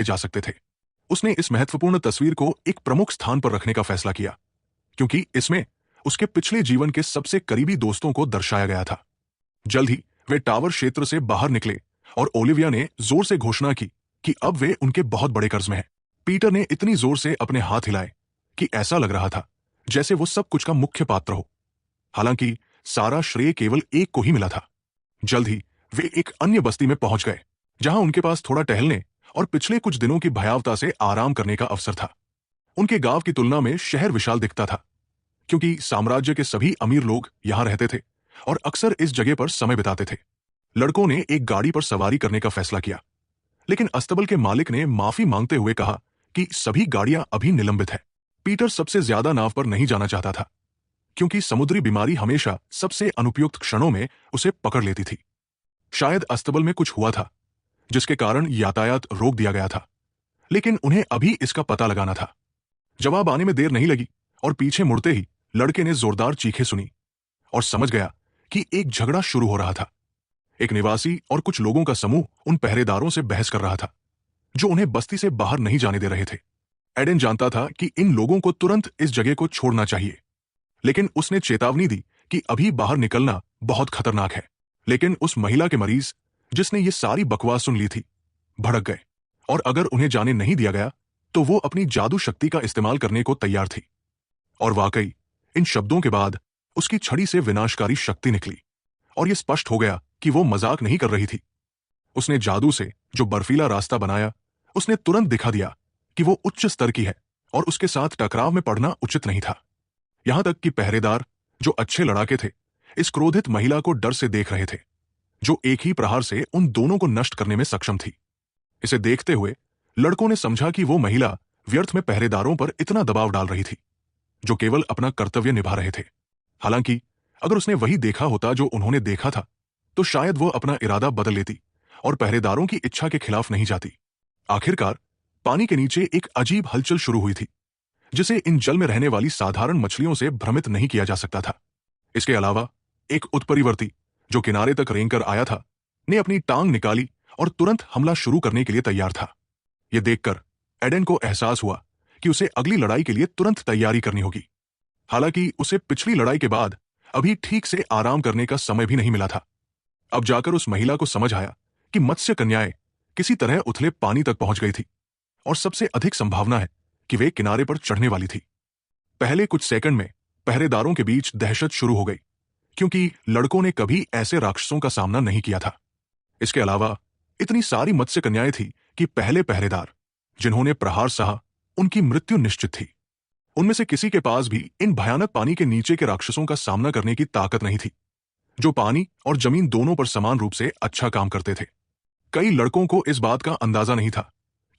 जा सकते थे। उसने इस महत्वपूर्ण तस्वीर को एक प्रमुख स्थान पर रखने का फैसला किया, क्योंकि इसमें उसके पिछले जीवन के सबसे करीबी दोस्तों को दर्शाया गया था। जल्द ही वे टावर क्षेत्र से बाहर निकले और ओलिविया ने जोर से घोषणा की कि अब वे उनके बहुत बड़े कर्ज में हैं। पीटर ने इतनी जोर से अपने हाथ हिलाए कि ऐसा लग रहा था जैसे वो सब कुछ का मुख्य पात्र हो। हालांकि सारा श्रेय केवल एक को ही मिला था। जल्द ही वे एक अन्य बस्ती में पहुंच गए, जहां उनके पास थोड़ा टहलने और पिछले कुछ दिनों की भयावता से आराम करने का अवसर था। उनके गांव की तुलना में शहर विशाल दिखता था, क्योंकि साम्राज्य के सभी अमीर लोग यहां रहते थे और अक्सर इस जगह पर समय बिताते थे। लड़कों ने एक गाड़ी पर सवारी करने का फैसला किया, लेकिन अस्तबल के मालिक ने माफी मांगते हुए कहा कि सभी गाड़ियां अभी निलंबित है। पीटर सबसे ज्यादा नाव पर नहीं जाना चाहता था, क्योंकि समुद्री बीमारी हमेशा सबसे अनुपयुक्त क्षणों में उसे पकड़ लेती थी। शायद अस्तबल में कुछ हुआ था जिसके कारण यातायात रोक दिया गया था, लेकिन उन्हें अभी इसका पता लगाना था। जवाब आने में देर नहीं लगी और पीछे मुड़ते ही लड़के ने जोरदार चीखें सुनी और समझ गया कि एक झगड़ा शुरू हो रहा था। एक निवासी और कुछ लोगों का समूह उन पहरेदारों से बहस कर रहा था, जो उन्हें बस्ती से बाहर नहीं जाने दे रहे थे। एडन जानता था कि इन लोगों को तुरंत इस जगह को छोड़ना चाहिए, लेकिन उसने चेतावनी दी कि अभी बाहर निकलना बहुत खतरनाक है। लेकिन उस महिला के मरीज, जिसने ये सारी बकवास सुन ली थी, भड़क गए, और अगर उन्हें जाने नहीं दिया गया तो वो अपनी जादू शक्ति का इस्तेमाल करने को तैयार थी। और वाकई इन शब्दों के बाद उसकी छड़ी से विनाशकारी शक्ति निकली, और यह स्पष्ट हो गया कि वो मजाक नहीं कर रही थी। उसने जादू से जो बर्फीला रास्ता बनाया, उसने तुरंत दिखा दिया कि वो उच्च स्तर की है और उसके साथ टकराव में पड़ना उचित नहीं था। यहां तक कि पहरेदार, जो अच्छे लड़ाके थे, इस क्रोधित महिला को डर से देख रहे थे, जो एक ही प्रहार से उन दोनों को नष्ट करने में सक्षम थी। इसे देखते हुए लड़कों ने समझा कि वो महिला व्यर्थ में पहरेदारों पर इतना दबाव डाल रही थी, जो केवल अपना कर्तव्य निभा रहे थे। हालांकि अगर उसने वही देखा होता जो उन्होंने देखा था, तो शायद वो अपना इरादा बदल लेती और पहरेदारों की इच्छा के खिलाफ नहीं जाती। आखिरकार पानी के नीचे एक अजीब हलचल शुरू हुई थी, जिसे इन जल में रहने वाली साधारण मछलियों से भ्रमित नहीं किया जा सकता था। इसके अलावा एक उत्परिवर्ती, जो किनारे तक रेंगकर आया था, ने अपनी टांग निकाली और तुरंत हमला शुरू करने के लिए तैयार था। यह देखकर एडन को एहसास हुआ कि उसे अगली लड़ाई के लिए तुरंत तैयारी करनी होगी। हालांकि उसे पिछली लड़ाई के बाद अभी ठीक से आराम करने का समय भी नहीं मिला था। अब जाकर उस महिला को समझ आया कि मत्स्य कन्याएं किसी तरह उथले पानी तक पहुंच गई थी, और सबसे अधिक संभावना है कि वे किनारे पर चढ़ने वाली थी। पहले कुछ सेकंड में पहरेदारों के बीच दहशत शुरू हो गई, क्योंकि लड़कों ने कभी ऐसे राक्षसों का सामना नहीं किया था। इसके अलावा इतनी सारी मत्स्य कन्याएं थी कि पहले पहरेदार, जिन्होंने प्रहार सहा, उनकी मृत्यु निश्चित थी। उनमें से किसी के पास भी इन भयानक पानी के नीचे के राक्षसों का सामना करने की ताकत नहीं थी, जो पानी और जमीन दोनों पर समान रूप से अच्छा काम करते थे। कई लड़कों को इस बात का अंदाजा नहीं था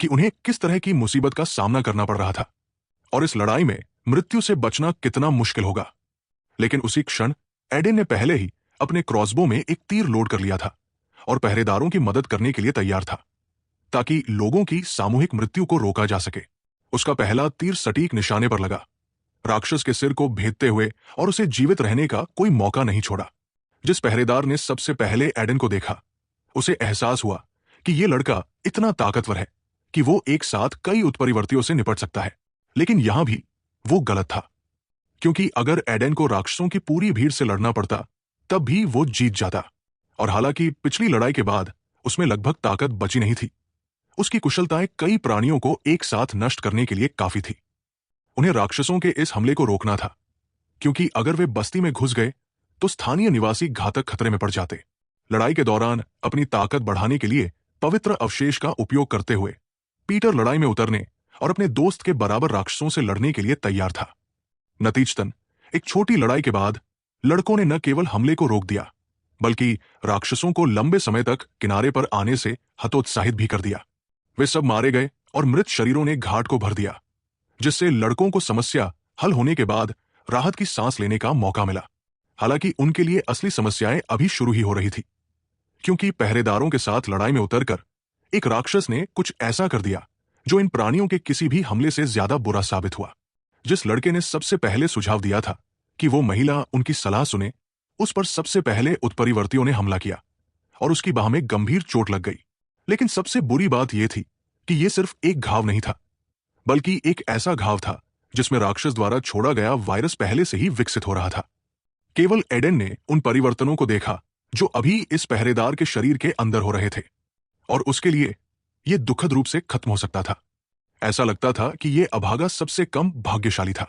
कि उन्हें किस तरह की मुसीबत का सामना करना पड़ रहा था, और इस लड़ाई में मृत्यु से बचना कितना मुश्किल होगा। लेकिन उसी क्षण एडन ने पहले ही अपने क्रॉसबो में एक तीर लोड कर लिया था और पहरेदारों की मदद करने के लिए तैयार था, ताकि लोगों की सामूहिक मृत्यु को रोका जा सके। उसका पहला तीर सटीक निशाने पर लगा, राक्षस के सिर को भेदते हुए, और उसे जीवित रहने का कोई मौका नहीं छोड़ा। जिस पहरेदार ने सबसे पहले एडन को देखा, उसे एहसास हुआ कि यह लड़का इतना ताकतवर है कि वो एक साथ कई उत्परिवर्तियों से निपट सकता है। लेकिन यहां भी वो गलत था, क्योंकि अगर एडन को राक्षसों की पूरी भीड़ से लड़ना पड़ता, तब भी वो जीत जाता। और हालांकि पिछली लड़ाई के बाद उसमें लगभग ताकत बची नहीं थी, उसकी कुशलताएं कई प्राणियों को एक साथ नष्ट करने के लिए काफी थी। उन्हें राक्षसों के इस हमले को रोकना था, क्योंकि अगर वे बस्ती में घुस गए तो स्थानीय निवासी घातक खतरे में पड़ जाते। लड़ाई के दौरान अपनी ताकत बढ़ाने के लिए पवित्र अवशेष का उपयोग करते हुए पीटर लड़ाई में उतरने और अपने दोस्त के बराबर राक्षसों से लड़ने के लिए तैयार था। नतीजतन एक छोटी लड़ाई के बाद लड़कों ने न केवल हमले को रोक दिया, बल्कि राक्षसों को लंबे समय तक किनारे पर आने से हतोत्साहित भी कर दिया। वे सब मारे गए और मृत शरीरों ने घाट को भर दिया, जिससे लड़कों को समस्या हल होने के बाद राहत की सांस लेने का मौका मिला। हालांकि उनके लिए असली समस्याएं अभी शुरू ही हो रही थी, क्योंकि पहरेदारों के साथ लड़ाई में उतरकर एक राक्षस ने कुछ ऐसा कर दिया जो इन प्राणियों के किसी भी हमले से ज्यादा बुरा साबित हुआ। जिस लड़के ने सबसे पहले सुझाव दिया था कि वो महिला उनकी सलाह सुने, उस पर सबसे पहले उत्परिवर्तियों ने हमला किया और उसकी बाह में गंभीर चोट लग गई। लेकिन सबसे बुरी बात यह थी कि यह सिर्फ एक घाव नहीं था, बल्कि एक ऐसा घाव था जिसमें राक्षस द्वारा छोड़ा गया वायरस पहले से ही विकसित हो रहा था। केवल एडेन ने उन परिवर्तनों को देखा जो अभी इस पहरेदार के शरीर के अंदर हो रहे थे, और उसके लिए यह दुखद रूप से खत्म हो सकता था। ऐसा लगता था कि यह अभागा सबसे कम भाग्यशाली था।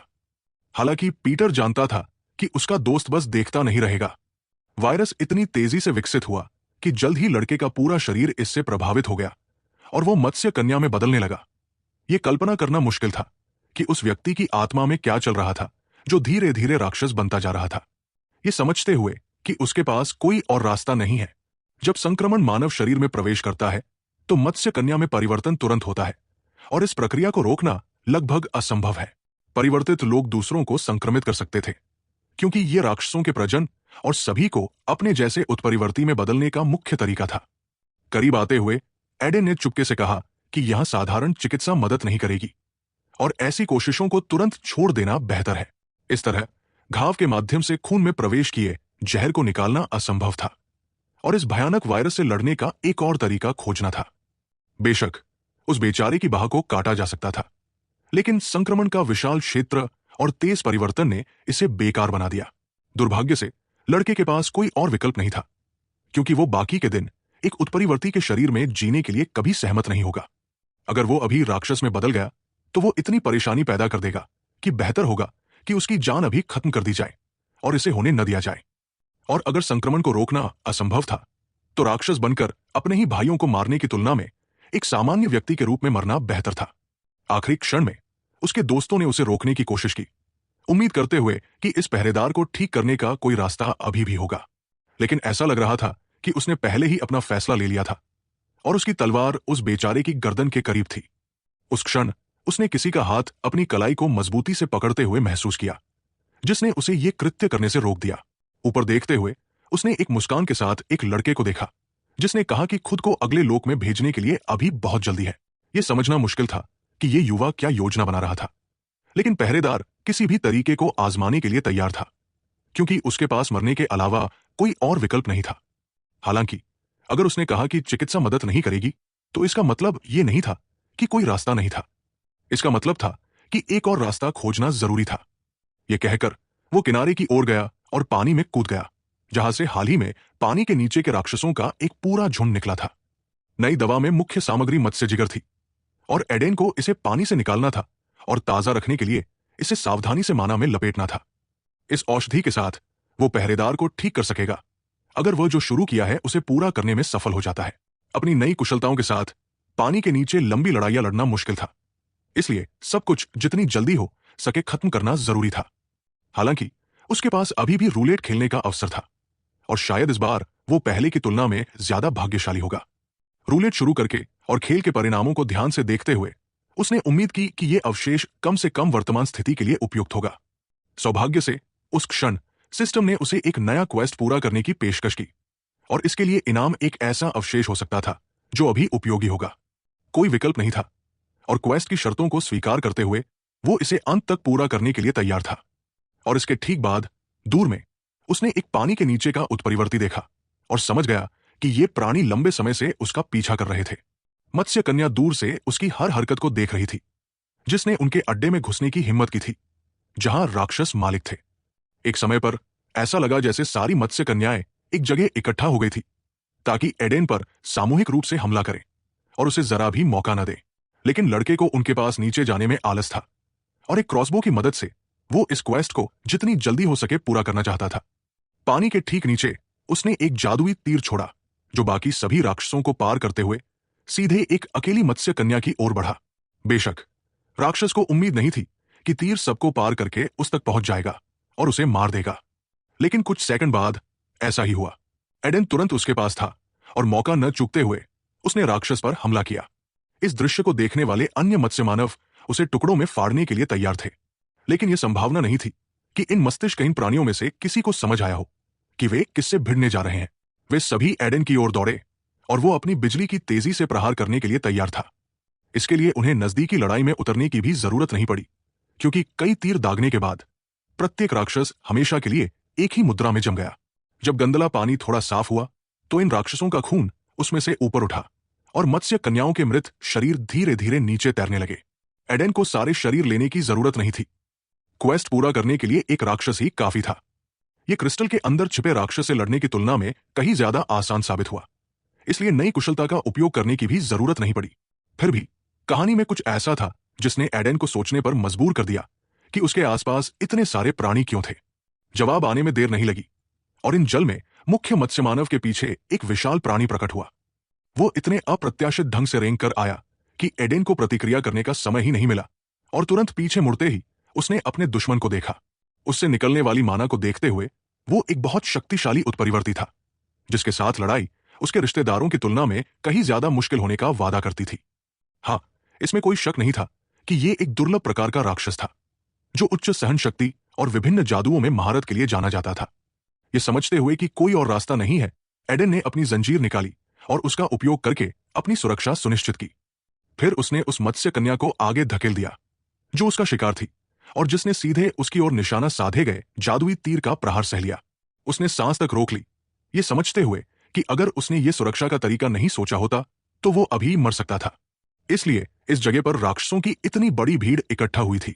हालांकि पीटर जानता था कि उसका दोस्त बस देखता नहीं रहेगा। वायरस इतनी तेजी से विकसित हुआ कि जल्द ही लड़के का पूरा शरीर इससे प्रभावित हो गया और वो मत्स्य कन्या में बदलने लगा। यह कल्पना करना मुश्किल था कि उस व्यक्ति की आत्मा में क्या चल रहा था जो धीरे धीरे राक्षस बनता जा रहा था। यह समझते हुए कि उसके पास कोई और रास्ता नहीं है, जब संक्रमण मानव शरीर में प्रवेश करता है तो मत्स्य कन्या में परिवर्तन तुरंत होता है, और इस प्रक्रिया को रोकना लगभग असंभव है। परिवर्तित लोग दूसरों को संक्रमित कर सकते थे, क्योंकि यह राक्षसों के प्रजन और सभी को अपने जैसे उत्परिवर्ती में बदलने का मुख्य तरीका था। करीब आते हुए एडेन ने चुपके से कहा कि यहां साधारण चिकित्सा मदद नहीं करेगी और ऐसी कोशिशों को तुरंत छोड़ देना बेहतर है। इस तरह घाव के माध्यम से खून में प्रवेश किए जहर को निकालना असंभव था और इस भयानक वायरस से लड़ने का एक और तरीका खोजना था। बेशक उस बेचारे की बाह को काटा जा सकता था, लेकिन संक्रमण का विशाल क्षेत्र और तेज परिवर्तन ने इसे बेकार बना दिया। दुर्भाग्य से लड़के के पास कोई और विकल्प नहीं था, क्योंकि वो बाकी के दिन एक उत्परिवर्ती के शरीर में जीने के लिए कभी सहमत नहीं होगा। अगर वो अभी राक्षस में बदल गया तो वो इतनी परेशानी पैदा कर देगा कि बेहतर होगा कि उसकी जान अभी खत्म कर दी जाए और इसे होने न दिया जाए। और अगर संक्रमण को रोकना असंभव था तो राक्षस बनकर अपने ही भाइयों को मारने की तुलना में एक सामान्य व्यक्ति के रूप में मरना बेहतर था। आखिरी क्षण में उसके दोस्तों ने उसे रोकने की कोशिश की, उम्मीद करते हुए कि इस पहरेदार को ठीक करने का कोई रास्ता अभी भी होगा। लेकिन ऐसा लग रहा था कि उसने पहले ही अपना फैसला ले लिया था और उसकी तलवार उस बेचारे की गर्दन के करीब थी। उस क्षण उसने किसी का हाथ अपनी कलाई को मजबूती से पकड़ते हुए महसूस किया, जिसने उसे यह कृत्य करने से रोक दिया। ऊपर देखते हुए उसने एक मुस्कान के साथ एक लड़के को देखा, जिसने कहा कि खुद को अगले लोक में भेजने के लिए अभी बहुत जल्दी है। यह समझना मुश्किल था कि यह युवा क्या योजना बना रहा था, लेकिन पहरेदार किसी भी तरीके को आजमाने के लिए तैयार था, क्योंकि उसके पास मरने के अलावा कोई और विकल्प नहीं था। हालांकि अगर उसने कहा कि चिकित्सा मदद नहीं करेगी, तो इसका मतलब यह नहीं था कि कोई रास्ता नहीं था। इसका मतलब था कि एक और रास्ता खोजना जरूरी था। यह कहकर वो किनारे की ओर गया और पानी में कूद गया, जहां से हाल ही में पानी के नीचे के राक्षसों का एक पूरा झुंड निकला था। नई दवा में मुख्य सामग्री मत्स्य जिगर थी और एडेन को इसे पानी से निकालना था और ताजा रखने के लिए इसे सावधानी से माना में लपेटना था। इस औषधि के साथ वो पहरेदार को ठीक कर सकेगा, अगर वह जो शुरू किया है उसे पूरा करने में सफल हो जाता है। अपनी नई कुशलताओं के साथ पानी के नीचे लंबी लड़ाइयां लड़ना मुश्किल था, इसलिए सब कुछ जितनी जल्दी हो सके खत्म करना जरूरी था। हालांकि उसके पास अभी भी रूलेट खेलने का अवसर था, और शायद इस बार वो पहले की तुलना में ज्यादा भाग्यशाली होगा। रूलेट शुरू करके और खेल के परिणामों को ध्यान से देखते हुए उसने उम्मीद की कि यह अवशेष कम से कम वर्तमान स्थिति के लिए उपयुक्त होगा। सौभाग्य से उस क्षण सिस्टम ने उसे एक नया क्वेस्ट पूरा करने की पेशकश की, और इसके लिए इनाम एक ऐसा अवशेष हो सकता था जो अभी उपयोगी होगा। कोई विकल्प नहीं था, और क्वेस्ट की शर्तों को स्वीकार करते हुए वो इसे अंत तक पूरा करने के लिए तैयार था। और इसके ठीक बाद दूर में उसने एक पानी के नीचे का उत्परिवर्ती देखा और समझ गया कि ये प्राणी लंबे समय से उसका पीछा कर रहे थे। मत्स्य कन्या दूर से उसकी हर हरकत को देख रही थी, जिसने उनके अड्डे में घुसने की हिम्मत की थी, जहां राक्षस मालिक थे। एक समय पर ऐसा लगा जैसे सारी मत्स्य कन्याएं एक जगह इकट्ठा हो गई थी, ताकि एडेन पर सामूहिक रूप से हमला करें और उसे जरा भी मौका न दे। लेकिन लड़के को उनके पास नीचे जाने में आलस था, और एक क्रॉसबो की मदद से वो इस क्वेस्ट को जितनी जल्दी हो सके पूरा करना चाहता था। पानी के ठीक नीचे उसने एक जादुई तीर छोड़ा, जो बाकी सभी राक्षसों को पार करते हुए सीधे एक अकेली मत्स्य कन्या की ओर बढ़ा। बेशक राक्षस को उम्मीद नहीं थी कि तीर सबको पार करके उस तक पहुंच जाएगा और उसे मार देगा, लेकिन कुछ सेकंड बाद ऐसा ही हुआ। एडेन तुरंत उसके पास था और मौका न चूकते हुए उसने राक्षस पर हमला किया। इस दृश्य को देखने वाले अन्य मत्स्य मानव उसे टुकड़ों में फाड़ने के लिए तैयार थे, लेकिन यह संभावना नहीं थी कि इन मस्तिष्कहीन प्राणियों में से किसी को समझ आया हो कि वे किससे भिड़ने जा रहे हैं। वे सभी एडेन की ओर दौड़े और वो अपनी बिजली की तेजी से प्रहार करने के लिए तैयार था। इसके लिए उन्हें नजदीकी लड़ाई में उतरने की भी जरूरत नहीं पड़ी, क्योंकि कई तीर दागने के बाद प्रत्येक राक्षस हमेशा के लिए एक ही मुद्रा में जम गया। जब गंदला पानी थोड़ा साफ हुआ तो इन राक्षसों का खून उसमें से ऊपर उठा और मत्स्य कन्याओं के मृत शरीर धीरे धीरे नीचे तैरने लगे। एडेन को सारे शरीर लेने की जरूरत नहीं थी। क्वेस्ट पूरा करने के लिए एक राक्षस ही काफी था। यह क्रिस्टल के अंदर छिपे राक्षस से लड़ने की तुलना में कहीं ज्यादा आसान साबित हुआ, इसलिए नई कुशलता का उपयोग करने की भी जरूरत नहीं पड़ी। फिर भी कहानी में कुछ ऐसा था जिसने एडेन को सोचने पर मजबूर कर दिया कि उसके आसपास इतने सारे प्राणी क्यों थे। जवाब आने में देर नहीं लगी और इन जल में मुख्य मत्स्य मानव के पीछे एक विशाल प्राणी प्रकट हुआ। वो इतने अप्रत्याशित ढंग से रेंग कर आया कि एडेन को प्रतिक्रिया करने का समय ही नहीं मिला और तुरंत पीछे मुड़ते ही उसने अपने दुश्मन को देखा। उससे निकलने वाली माना को देखते हुए वो एक बहुत शक्तिशाली उत्परिवर्ती था, जिसके साथ लड़ाई उसके रिश्तेदारों की तुलना में कहीं ज्यादा मुश्किल होने का वादा करती थी। हाँ, इसमें कोई शक नहीं था कि ये एक दुर्लभ प्रकार का राक्षस था जो उच्च सहन शक्ति और विभिन्न जादुओं में महारत के लिए जाना जाता था। ये समझते हुए कि कोई और रास्ता नहीं है, एडेन ने अपनी जंजीर निकाली और उसका उपयोग करके अपनी सुरक्षा सुनिश्चित की। फिर उसने उस मत्स्य कन्या को आगे धकेल दिया जो उसका शिकार थी और जिसने सीधे उसकी ओर निशाना साधे गए जादुई तीर का प्रहार सह लिया। उसने सांस तक रोक ली, ये समझते हुए कि अगर उसने ये सुरक्षा का तरीका नहीं सोचा होता तो वो अभी मर सकता था। इसलिए इस जगह पर राक्षसों की इतनी बड़ी भीड़ इकट्ठा हुई थी।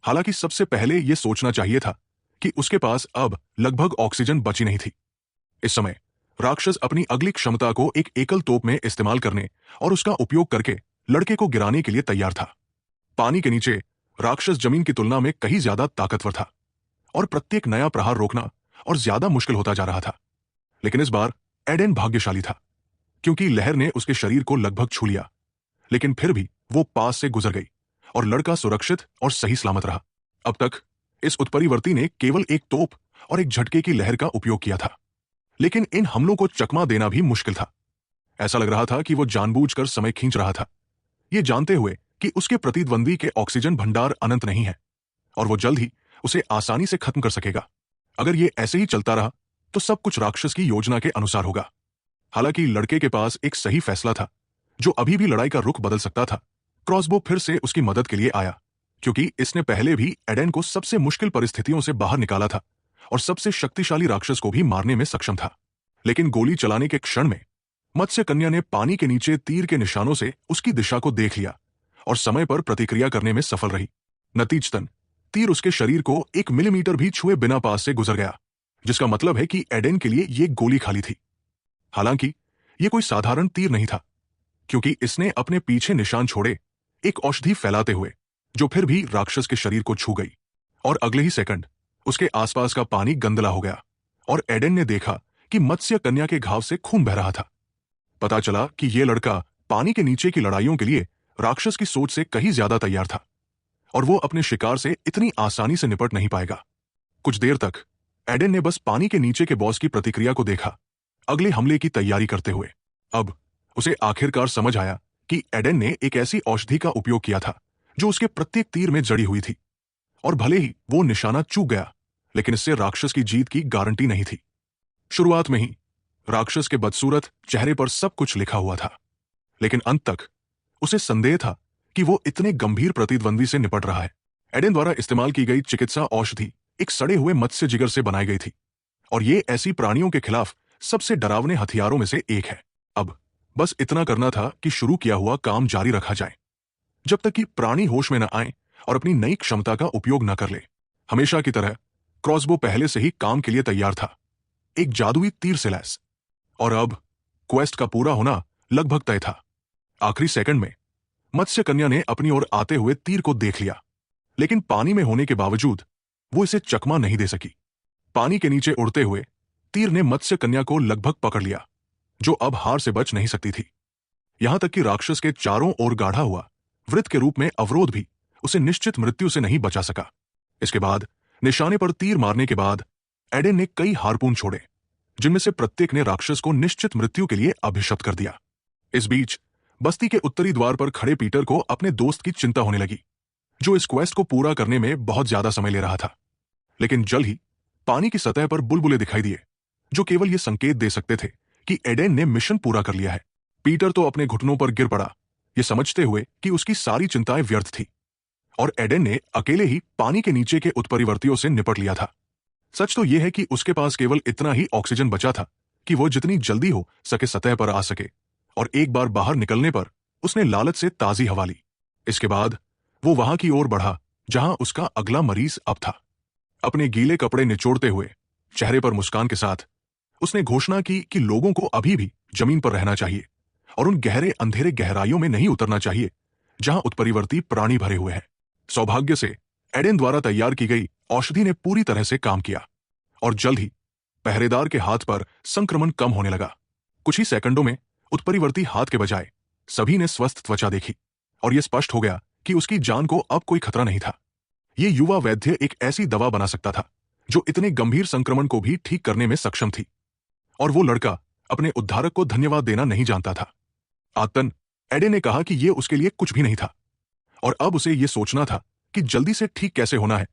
हालांकि सबसे पहले यह सोचना चाहिए था कि उसके पास अब लगभग ऑक्सीजन बची नहीं थी। इस समय राक्षस अपनी अगली क्षमता को एक एकल तोप में इस्तेमाल करने और उसका उपयोग करके लड़के को गिराने के लिए तैयार था। पानी के नीचे राक्षस जमीन की तुलना में कहीं ज्यादा ताकतवर था और प्रत्येक नया प्रहार रोकना और ज्यादा मुश्किल होता जा रहा था। लेकिन इस बार एडेन भाग्यशाली था क्योंकि लहर ने उसके शरीर को लगभग छू लिया, लेकिन फिर भी वो पास से गुजर गई और लड़का सुरक्षित और सही सलामत रहा। अब तक इस उत्परिवर्ती ने केवल एक तोप और एक झटके की लहर का उपयोग किया था, लेकिन इन हमलों को चकमा देना भी मुश्किल था। ऐसा लग रहा था कि वो जानबूझकर समय खींच रहा था, ये जानते हुए कि उसके प्रतिद्वंदी के ऑक्सीजन भंडार अनंत नहीं है और वो जल्द ही उसे आसानी से खत्म कर सकेगा। अगर ये ऐसे ही चलता रहा तो सब कुछ राक्षस की योजना के अनुसार होगा। हालांकि लड़के के पास एक सही फैसला था जो अभी भी लड़ाई का रुख बदल सकता था। क्रॉसबो फिर से उसकी मदद के लिए आया क्योंकि इसने पहले भी एडेन को सबसे मुश्किल परिस्थितियों से बाहर निकाला था और सबसे शक्तिशाली राक्षस को भी मारने में सक्षम था। लेकिन गोली चलाने के क्षण में मत्स्य कन्या ने पानी के नीचे तीर के निशानों से उसकी दिशा को देख लिया और समय पर प्रतिक्रिया करने में सफल रही। नतीजतन तीर उसके शरीर को 1 मिलीमीटर भी छुए बिना पास से गुजर गया, जिसका मतलब है कि एडेन के लिए ये गोली खाली थी। हालांकि यह कोई साधारण तीर नहीं था क्योंकि इसने अपने पीछे निशान छोड़े एक औषधि फैलाते हुए जो फिर भी राक्षस के शरीर को छू गई और अगले ही सेकंड उसके आसपास का पानी गंदला हो गया और एडेन ने देखा कि मत्स्य कन्या के घाव से खून बह रहा था। पता चला कि यह लड़का पानी के नीचे की लड़ाइयों के लिए राक्षस की सोच से कहीं ज्यादा तैयार था और वो अपने शिकार से इतनी आसानी से निपट नहीं पाएगा। कुछ देर तक एडेन ने बस पानी के नीचे के बॉस की प्रतिक्रिया को देखा, अगले हमले की तैयारी करते हुए। अब उसे आखिरकार समझ आया कि एडेन ने एक ऐसी औषधि का उपयोग किया था जो उसके प्रत्येक तीर में जड़ी हुई थी और भले ही वो निशाना चूक गया, लेकिन इससे राक्षस की जीत की गारंटी नहीं थी। शुरुआत में ही राक्षस के बदसूरत चेहरे पर सब कुछ लिखा हुआ था, लेकिन अंत तक उसे संदेह था कि वो इतने गंभीर प्रतिद्वंदी से निपट रहा है। एडेन द्वारा इस्तेमाल की गई चिकित्सा औषधि एक सड़े हुए मत्स्य जिगर से बनाई गई थी और ये ऐसी प्राणियों के खिलाफ सबसे डरावने हथियारों में से एक है। अब बस इतना करना था कि शुरू किया हुआ काम जारी रखा जाए जब तक कि प्राणी होश में न आए और अपनी नई क्षमता का उपयोग न कर ले। हमेशा की तरह क्रॉसबो पहले से ही काम के लिए तैयार था, एक जादुई तीर से लैस, और अब क्वेस्ट का पूरा होना लगभग तय था। आखिरी सेकंड में मत्स्य कन्या ने अपनी ओर आते हुए तीर को देख लिया, लेकिन पानी में होने के बावजूद वो इसे चकमा नहीं दे सकी। पानी के नीचे उड़ते हुए तीर ने मत्स्य कन्या को लगभग पकड़ लिया, जो अब हार से बच नहीं सकती थी। यहां तक कि राक्षस के चारों ओर गाढ़ा हुआ वृत्त के रूप में अवरोध भी उसे निश्चित मृत्यु से नहीं बचा सका। इसके बाद निशाने पर तीर मारने के बाद एडेन ने कई हारपून छोड़े, जिनमें से प्रत्येक ने राक्षस को निश्चित मृत्यु के लिए अभिशप्त कर दिया। इस बीच बस्ती के उत्तरी द्वार पर खड़े पीटर को अपने दोस्त की चिंता होने लगी, जो इस क्वेस्ट को पूरा करने में बहुत ज्यादा समय ले रहा था। लेकिन जल्द ही पानी की सतह पर बुलबुले दिखाई दिए, जो केवल यह संकेत दे सकते थे कि एडेन ने मिशन पूरा कर लिया है। पीटर तो अपने घुटनों पर गिर पड़ा, ये समझते हुए कि उसकी सारी चिंताएं व्यर्थ थी और एडेन ने अकेले ही पानी के नीचे के उत्परिवर्तियों से निपट लिया था। सच तो यह है कि उसके पास केवल इतना ही ऑक्सीजन बचा था कि वो जितनी जल्दी हो सके सतह पर आ सके और एक बार बाहर निकलने पर उसने लालच से ताजी हवा ली। इसके बाद वो वहां की ओर बढ़ा जहां उसका अगला मरीज अब था। अपने गीले कपड़े निचोड़ते हुए चेहरे पर मुस्कान के साथ उसने घोषणा की कि लोगों को अभी भी जमीन पर रहना चाहिए और उन गहरे अंधेरे गहराइयों में नहीं उतरना चाहिए जहां उत्परिवर्ती प्राणी भरे हुए हैं। सौभाग्य से एडेन द्वारा तैयार की गई औषधि ने पूरी तरह से काम किया और जल्द ही पहरेदार के हाथ पर संक्रमण कम होने लगा। कुछ ही सेकंडों में उत्परिवर्ती हाथ के बजाय सभी ने स्वस्थ त्वचा देखी और यह स्पष्ट हो गया कि उसकी जान को अब कोई खतरा नहीं था। यह युवा वैद्य एक ऐसी दवा बना सकता था जो इतने गंभीर संक्रमण को भी ठीक करने में सक्षम थी, और वो लड़का अपने उद्धारक को धन्यवाद देना नहीं जानता था। आतन एडे ने कहा कि यह उसके लिए कुछ भी नहीं था और अब उसे यह सोचना था कि जल्दी से ठीक कैसे होना है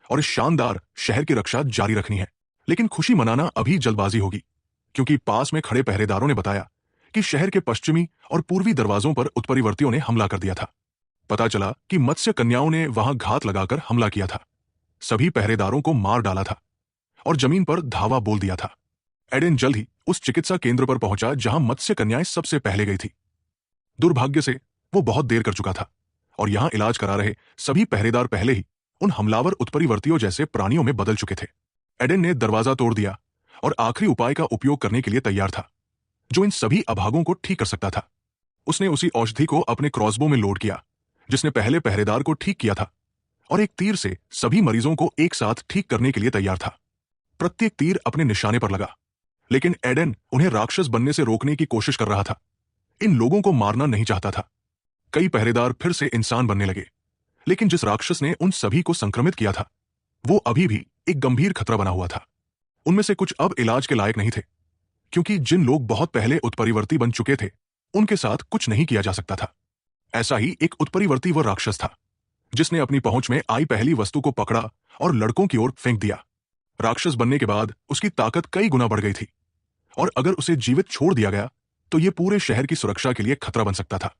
और इस शानदार शहर की रक्षा जारी रखनी है। लेकिन खुशी मनाना अभी जल्दबाजी होगी, क्योंकि पास में खड़े पहरेदारों ने बताया कि शहर के पश्चिमी और पूर्वी दरवाजों पर उत्परिवर्तियों ने हमला कर दिया था। पता चला कि मत्स्य कन्याओं ने वहां घात लगाकर हमला किया था, सभी पहरेदारों को मार डाला था और जमीन पर धावा बोल दिया था। एडेन जल्द ही उस चिकित्सा केंद्र पर पहुंचा जहां मत्स्य कन्याएं सबसे पहले गई थी। दुर्भाग्य से वो बहुत देर कर चुका था और यहां इलाज करा रहे सभी पहरेदार पहले ही उन हमलावर उत्परिवर्तियों जैसे प्राणियों में बदल चुके थे। एडेन ने दरवाजा तोड़ दिया और आखिरी उपाय का उपयोग करने के लिए तैयार था जो इन सभी अभागों को ठीक कर सकता था। उसने उसी औषधि को अपने क्रॉसबो में लोड किया जिसने पहले पहरेदार को ठीक किया था और एक तीर से सभी मरीजों को एक साथ ठीक करने के लिए तैयार था। प्रत्येक तीर अपने निशाने पर लगा, लेकिन एडेन उन्हें राक्षस बनने से रोकने की कोशिश कर रहा था। इन लोगों को मारना नहीं चाहता था। कई पहरेदार फिर से इंसान बनने लगे, लेकिन जिस राक्षस ने उन सभी को संक्रमित किया था वो अभी भी एक गंभीर खतरा बना हुआ था। उनमें से कुछ अब इलाज के लायक नहीं थे, क्योंकि जिन लोग बहुत पहले उत्परिवर्ती बन चुके थे उनके साथ कुछ नहीं किया जा सकता था। ऐसा ही एक उत्परिवर्ती वह राक्षस था जिसने अपनी पहुंच में आई पहली वस्तु को पकड़ा और लड़कों की ओर फेंक दिया। राक्षस बनने के बाद उसकी ताकत कई गुना बढ़ गई थी और अगर उसे जीवित छोड़ दिया गया तो यह पूरे शहर की सुरक्षा के लिए खतरा बन सकता था।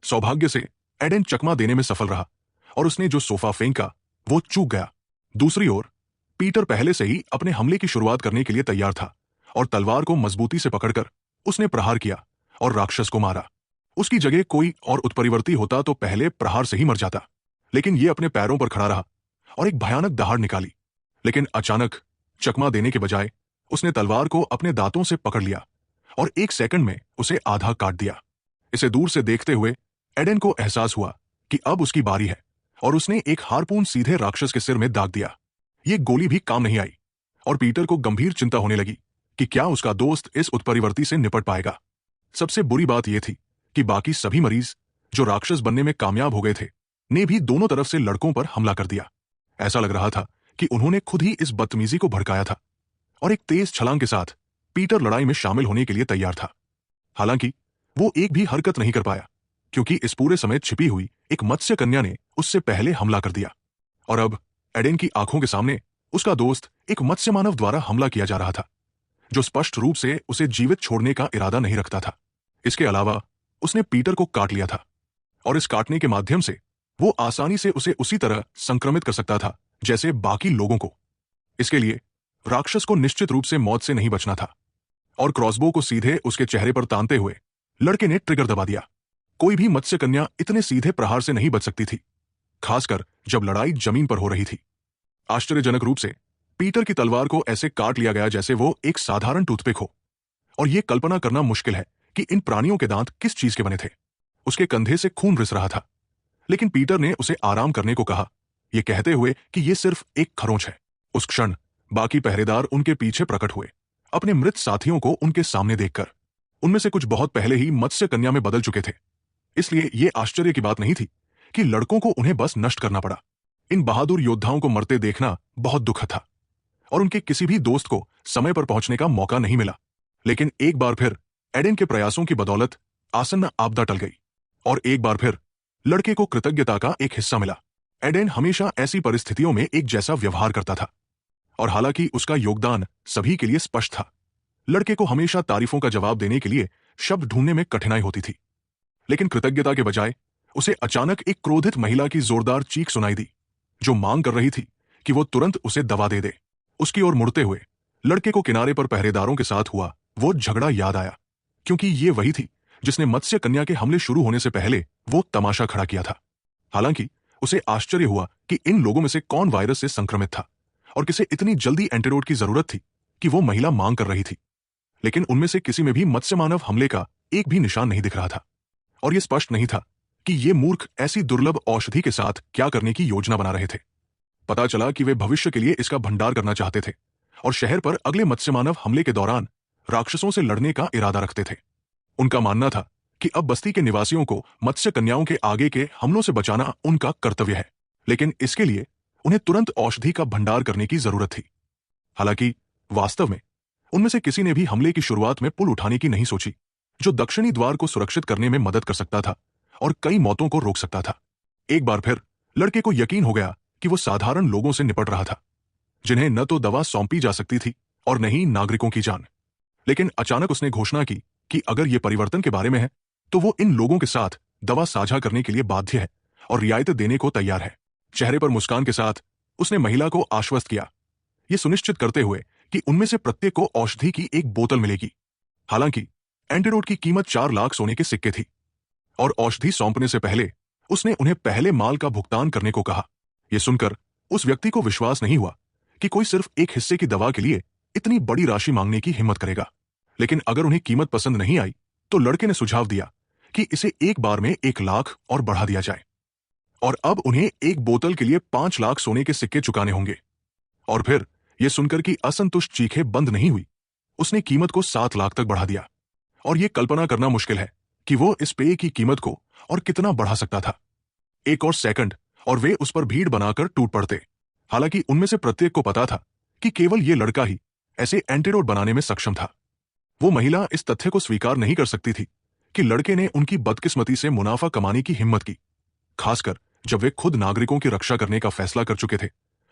सौभाग्य से एडेन चकमा देने में सफल रहा और उसने जो सोफा फेंका वो चूक गया। दूसरी ओर पीटर पहले से ही अपने हमले की शुरुआत करने के लिए तैयार था और तलवार को मजबूती से पकड़कर उसने प्रहार किया और राक्षस को मारा। उसकी जगह कोई और उत्परिवर्ती होता तो पहले प्रहार से ही मर जाता, लेकिन यह अपने पैरों पर खड़ा रहा और एक भयानक दहाड़ निकाली। लेकिन अचानक चकमा देने के बजाय उसने तलवार को अपने दांतों से पकड़ लिया और एक सेकंड में उसे आधा काट दिया। इसे दूर से देखते हुए एडेन को एहसास हुआ कि अब उसकी बारी है और उसने एक हारपून सीधे राक्षस के सिर में दाग दिया। ये गोली भी काम नहीं आई और पीटर को गंभीर चिंता होने लगी कि क्या उसका दोस्त इस उत्परिवर्ती से निपट पाएगा। सबसे बुरी बात यह थी कि बाकी सभी मरीज जो राक्षस बनने में कामयाब हो गए थे ने भी दोनों तरफ से लड़कों पर हमला कर दिया। ऐसा लग रहा था कि उन्होंने खुद ही इस बदतमीजी को भड़काया था और एक तेज छलांग के साथ पीटर लड़ाई में शामिल होने के लिए तैयार था। हालांकि वो एक भी हरकत नहीं कर पाया, क्योंकि इस पूरे समय छिपी हुई एक मत्स्य कन्या ने उससे पहले हमला कर दिया और अब एडेन की आंखों के सामने उसका दोस्त एक मत्स्य मानव द्वारा हमला किया जा रहा था जो स्पष्ट रूप से उसे जीवित छोड़ने का इरादा नहीं रखता था। इसके अलावा उसने पीटर को काट लिया था और इस काटने के माध्यम से वो आसानी से उसे उसी तरह संक्रमित कर सकता था जैसे बाकी लोगों को। इसके लिए राक्षस को निश्चित रूप से मौत से नहीं बचना था और क्रॉसबो को सीधे उसके चेहरे पर तानते हुए लड़के ने ट्रिगर दबा दिया। कोई भी मत्स्य कन्या इतने सीधे प्रहार से नहीं बच सकती थी, खासकर जब लड़ाई जमीन पर हो रही थी। आश्चर्यजनक रूप से पीटर की तलवार को ऐसे काट लिया गया जैसे वो एक साधारण टूथपिक हो, और यह कल्पना करना मुश्किल है कि इन प्राणियों के दांत किस चीज के बने थे। उसके कंधे से खून रिस रहा था, लेकिन पीटर ने उसे आराम करने को कहा, यह कहते हुए कि यह सिर्फ एक खरोंच है। उस क्षण बाकी पहरेदार उनके पीछे प्रकट हुए, अपने मृत साथियों को उनके सामने देखकर। उनमें से कुछ बहुत पहले ही मत्स्य कन्या में बदल चुके थे, इसलिए यह आश्चर्य की बात नहीं थी कि लड़कों को उन्हें बस नष्ट करना पड़ा। इन बहादुर योद्धाओं को मरते देखना बहुत दुखद था और उनके किसी भी दोस्त को समय पर पहुंचने का मौका नहीं मिला। लेकिन एक बार फिर एडेन के प्रयासों की बदौलत आसन्न आपदा टल गई और एक बार फिर लड़के को कृतज्ञता का एक हिस्सा मिला। एडेन हमेशा ऐसी परिस्थितियों में एक जैसा व्यवहार करता था और हालांकि उसका योगदान सभी के लिए स्पष्ट था, लड़के को हमेशा तारीफों का जवाब देने के लिए शब्द ढूंढने में कठिनाई होती थी। लेकिन कृतज्ञता के बजाय उसे अचानक एक क्रोधित महिला की जोरदार चीख सुनाई दी जो मांग कर रही थी कि वो तुरंत उसे दवा दे दे। उसकी ओर मुड़ते हुए लड़के को किनारे पर पहरेदारों के साथ हुआ वो झगड़ा याद आया, क्योंकि ये वही थी जिसने मत्स्य कन्या के हमले शुरू होने से पहले वो तमाशा खड़ा किया था। हालांकि उसे आश्चर्य हुआ कि इन लोगों में से कौन वायरस से संक्रमित था और किसे इतनी जल्दी एंटीडोट की जरूरत थी कि वो महिला मांग कर रही थी। लेकिन उनमें से किसी में भी मत्स्य मानव हमले का एक भी निशान नहीं दिख रहा था और यह स्पष्ट नहीं था कि ये मूर्ख ऐसी दुर्लभ औषधि के साथ क्या करने की योजना बना रहे थे। पता चला कि वे भविष्य के लिए इसका भंडार करना चाहते थे और शहर पर अगले मत्स्य मानव हमले के दौरान राक्षसों से लड़ने का इरादा रखते थे। उनका मानना था कि अब बस्ती के निवासियों को मत्स्य कन्याओं के आगे के हमलों से बचाना उनका कर्तव्य है, लेकिन इसके लिए उन्हें तुरंत औषधि का भंडार करने की जरूरत थी। हालांकि वास्तव में उनमें से किसी ने भी हमले की शुरुआत में पुल उठाने की नहीं सोची, जो दक्षिणी द्वार को सुरक्षित करने में मदद कर सकता था और कई मौतों को रोक सकता था। एक बार फिर लड़के को यकीन हो गया कि वो साधारण लोगों से निपट रहा था, जिन्हें न तो दवा सौंपी जा सकती थी और न ही नागरिकों की जान। लेकिन अचानक उसने घोषणा की कि अगर ये परिवर्तन के बारे में है तो वो इन लोगों के साथ दवा साझा करने के लिए बाध्य है और रियायतें देने को तैयार है। चेहरे पर मुस्कान के साथ उसने महिला को आश्वस्त किया, ये सुनिश्चित करते हुए कि उनमें से प्रत्येक को औषधि की एक बोतल मिलेगी। हालांकि एंटीडोट की कीमत 4 लाख सोने के सिक्के थी और औषधि सौंपने से पहले उसने उन्हें पहले माल का भुगतान करने को कहा। यह सुनकर उस व्यक्ति को विश्वास नहीं हुआ कि कोई सिर्फ एक हिस्से की दवा के लिए इतनी बड़ी राशि मांगने की हिम्मत करेगा। लेकिन अगर उन्हें कीमत पसंद नहीं आई तो लड़के ने सुझाव दिया कि इसे एक बार में 1 लाख और बढ़ा दिया जाए और अब उन्हें एक बोतल के लिए 5 लाख सोने के सिक्के चुकाने होंगे। और फिर यह सुनकर कि असंतुष्ट चीखें बंद नहीं हुई, उसने कीमत को 7 लाख तक बढ़ा दिया। और यह कल्पना करना मुश्किल है कि वो इस पेय की कीमत को और कितना बढ़ा सकता था। एक और सेकंड और वे उस पर भीड़ बनाकर टूट पड़ते। हालांकि उनमें से प्रत्येक को पता था कि केवल यह लड़का ही ऐसे एंटीडोट बनाने में सक्षम था। वो महिला इस तथ्य को स्वीकार नहीं कर सकती थी कि लड़के ने उनकी बदकिस्मती से मुनाफा कमाने की हिम्मत की, खासकर जब वे खुद नागरिकों की रक्षा करने का फैसला कर चुके थे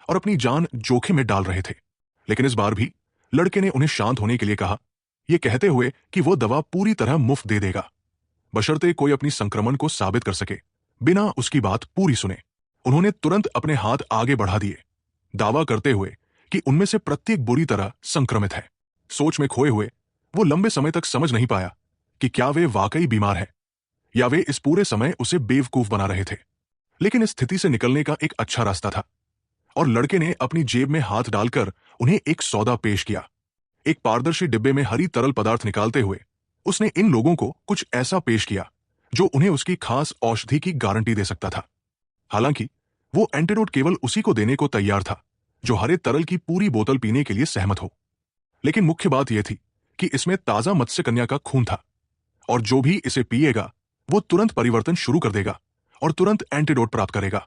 और अपनी जान जोखिम में डाल रहे थे। लेकिन इस बार भी लड़के ने उन्हें शांत होने के लिए कहा, यह कहते हुए कि वो दवा पूरी तरह मुफ्त दे देगा, बशर्ते कोई अपनी संक्रमण को साबित कर सके बिना उसकी बात पूरी सुने। उन्होंने तुरंत अपने हाथ आगे बढ़ा दिए, दावा करते हुए कि उनमें से प्रत्येक बुरी तरह संक्रमित है। सोच में खोए हुए वो लंबे समय तक समझ नहीं पाया कि क्या वे वाकई बीमार है या वे इस पूरे समय उसे बेवकूफ बना रहे थे। लेकिन इस स्थिति से निकलने का एक अच्छा रास्ता था और लड़के ने अपनी जेब में हाथ डालकर उन्हें एक सौदा पेश किया। एक पारदर्शी डिब्बे में हरी तरल पदार्थ निकालते हुए उसने इन लोगों को कुछ ऐसा पेश किया जो उन्हें उसकी खास औषधि की गारंटी दे सकता था। हालांकि वो एंटीडोट केवल उसी को देने को तैयार था जो हरे तरल की पूरी बोतल पीने के लिए सहमत हो। लेकिन मुख्य बात यह थी कि इसमें ताजा मत्स्य कन्या का खून था और जो भी इसे पिएगा वो तुरंत परिवर्तन शुरू कर देगा और तुरंत एंटीडोट प्राप्त करेगा।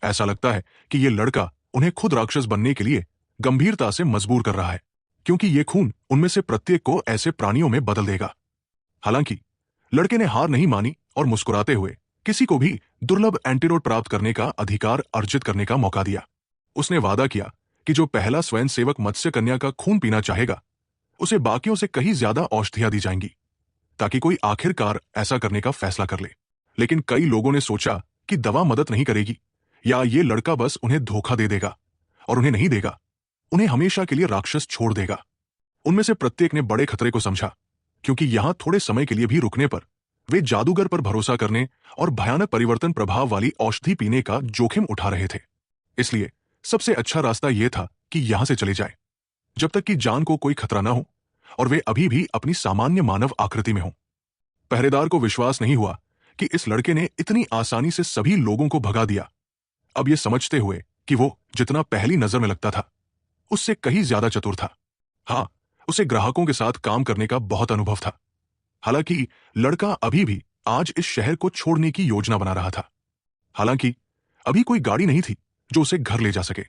ऐसा लगता है कि यह लड़का उन्हें खुद राक्षस बनने के लिए गंभीरता से मजबूर कर रहा है, क्योंकि यह खून उनमें से प्रत्येक को ऐसे प्राणियों में बदल देगा। हालांकि लड़के ने हार नहीं मानी और मुस्कुराते हुए किसी को भी दुर्लभ एंटीडोट प्राप्त करने का अधिकार अर्जित करने का मौका दिया। उसने वादा किया कि जो पहला स्वयंसेवक मत्स्य कन्या का खून पीना चाहेगा उसे बाकियों से कहीं ज्यादा औषधियां दी जाएंगी, ताकि कोई आखिरकार ऐसा करने का फैसला कर ले। लेकिन कई लोगों ने सोचा कि दवा मदद नहीं करेगी या ये लड़का बस उन्हें धोखा दे देगा और उन्हें नहीं देगा, उन्हें हमेशा के लिए राक्षस छोड़ देगा। उनमें से प्रत्येक ने बड़े खतरे को समझा, क्योंकि यहां थोड़े समय के लिए भी रुकने पर वे जादूगर पर भरोसा करने और भयानक परिवर्तन प्रभाव वाली औषधि पीने का जोखिम उठा रहे थे। इसलिए सबसे अच्छा रास्ता यह था कि यहां से चले जाए जब तक कि जान को कोई खतरा न हो और वे अभी भी अपनी सामान्य मानव आकृति में हों। पहरेदार को विश्वास नहीं हुआ कि इस लड़के ने इतनी आसानी से सभी लोगों को भगा दिया, अब यह समझते हुए कि वो जितना पहली नजर में लगता था उससे कहीं ज्यादा चतुर था। हाँ, उसे ग्राहकों के साथ काम करने का बहुत अनुभव था। हालांकि लड़का अभी भी आज इस शहर को छोड़ने की योजना बना रहा था। हालांकि अभी कोई गाड़ी नहीं थी जो उसे घर ले जा सके,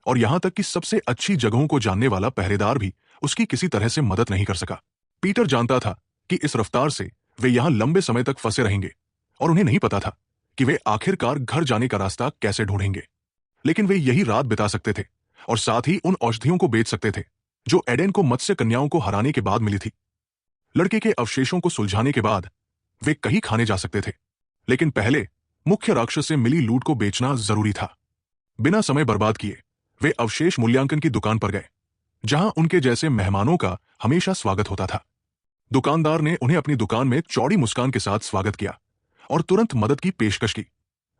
और यहां तक कि सबसे अच्छी जगहों को जानने वाला पहरेदार भी उसकी किसी तरह से मदद नहीं कर सका। पीटर जानता था कि इस रफ्तार से वे यहां लंबे समय तक फंसे रहेंगे और उन्हें नहीं पता था कि वे आखिरकार घर जाने का रास्ता कैसे ढूंढेंगे। लेकिन वे यही रात बिता सकते थे और साथ ही उन औषधियों को बेच सकते थे जो एडेन को मत्स्य कन्याओं को हराने के बाद मिली थी। लड़के के अवशेषों को सुलझाने के बाद वे कहीं खाने जा सकते थे, लेकिन पहले मुख्य राक्षस से मिली लूट को बेचना जरूरी था। बिना समय बर्बाद किए वे अवशेष मूल्यांकन की दुकान पर गए, जहां उनके जैसे मेहमानों का हमेशा स्वागत होता था। दुकानदार ने उन्हें अपनी दुकान में चौड़ी मुस्कान के साथ स्वागत किया और तुरंत मदद की पेशकश की,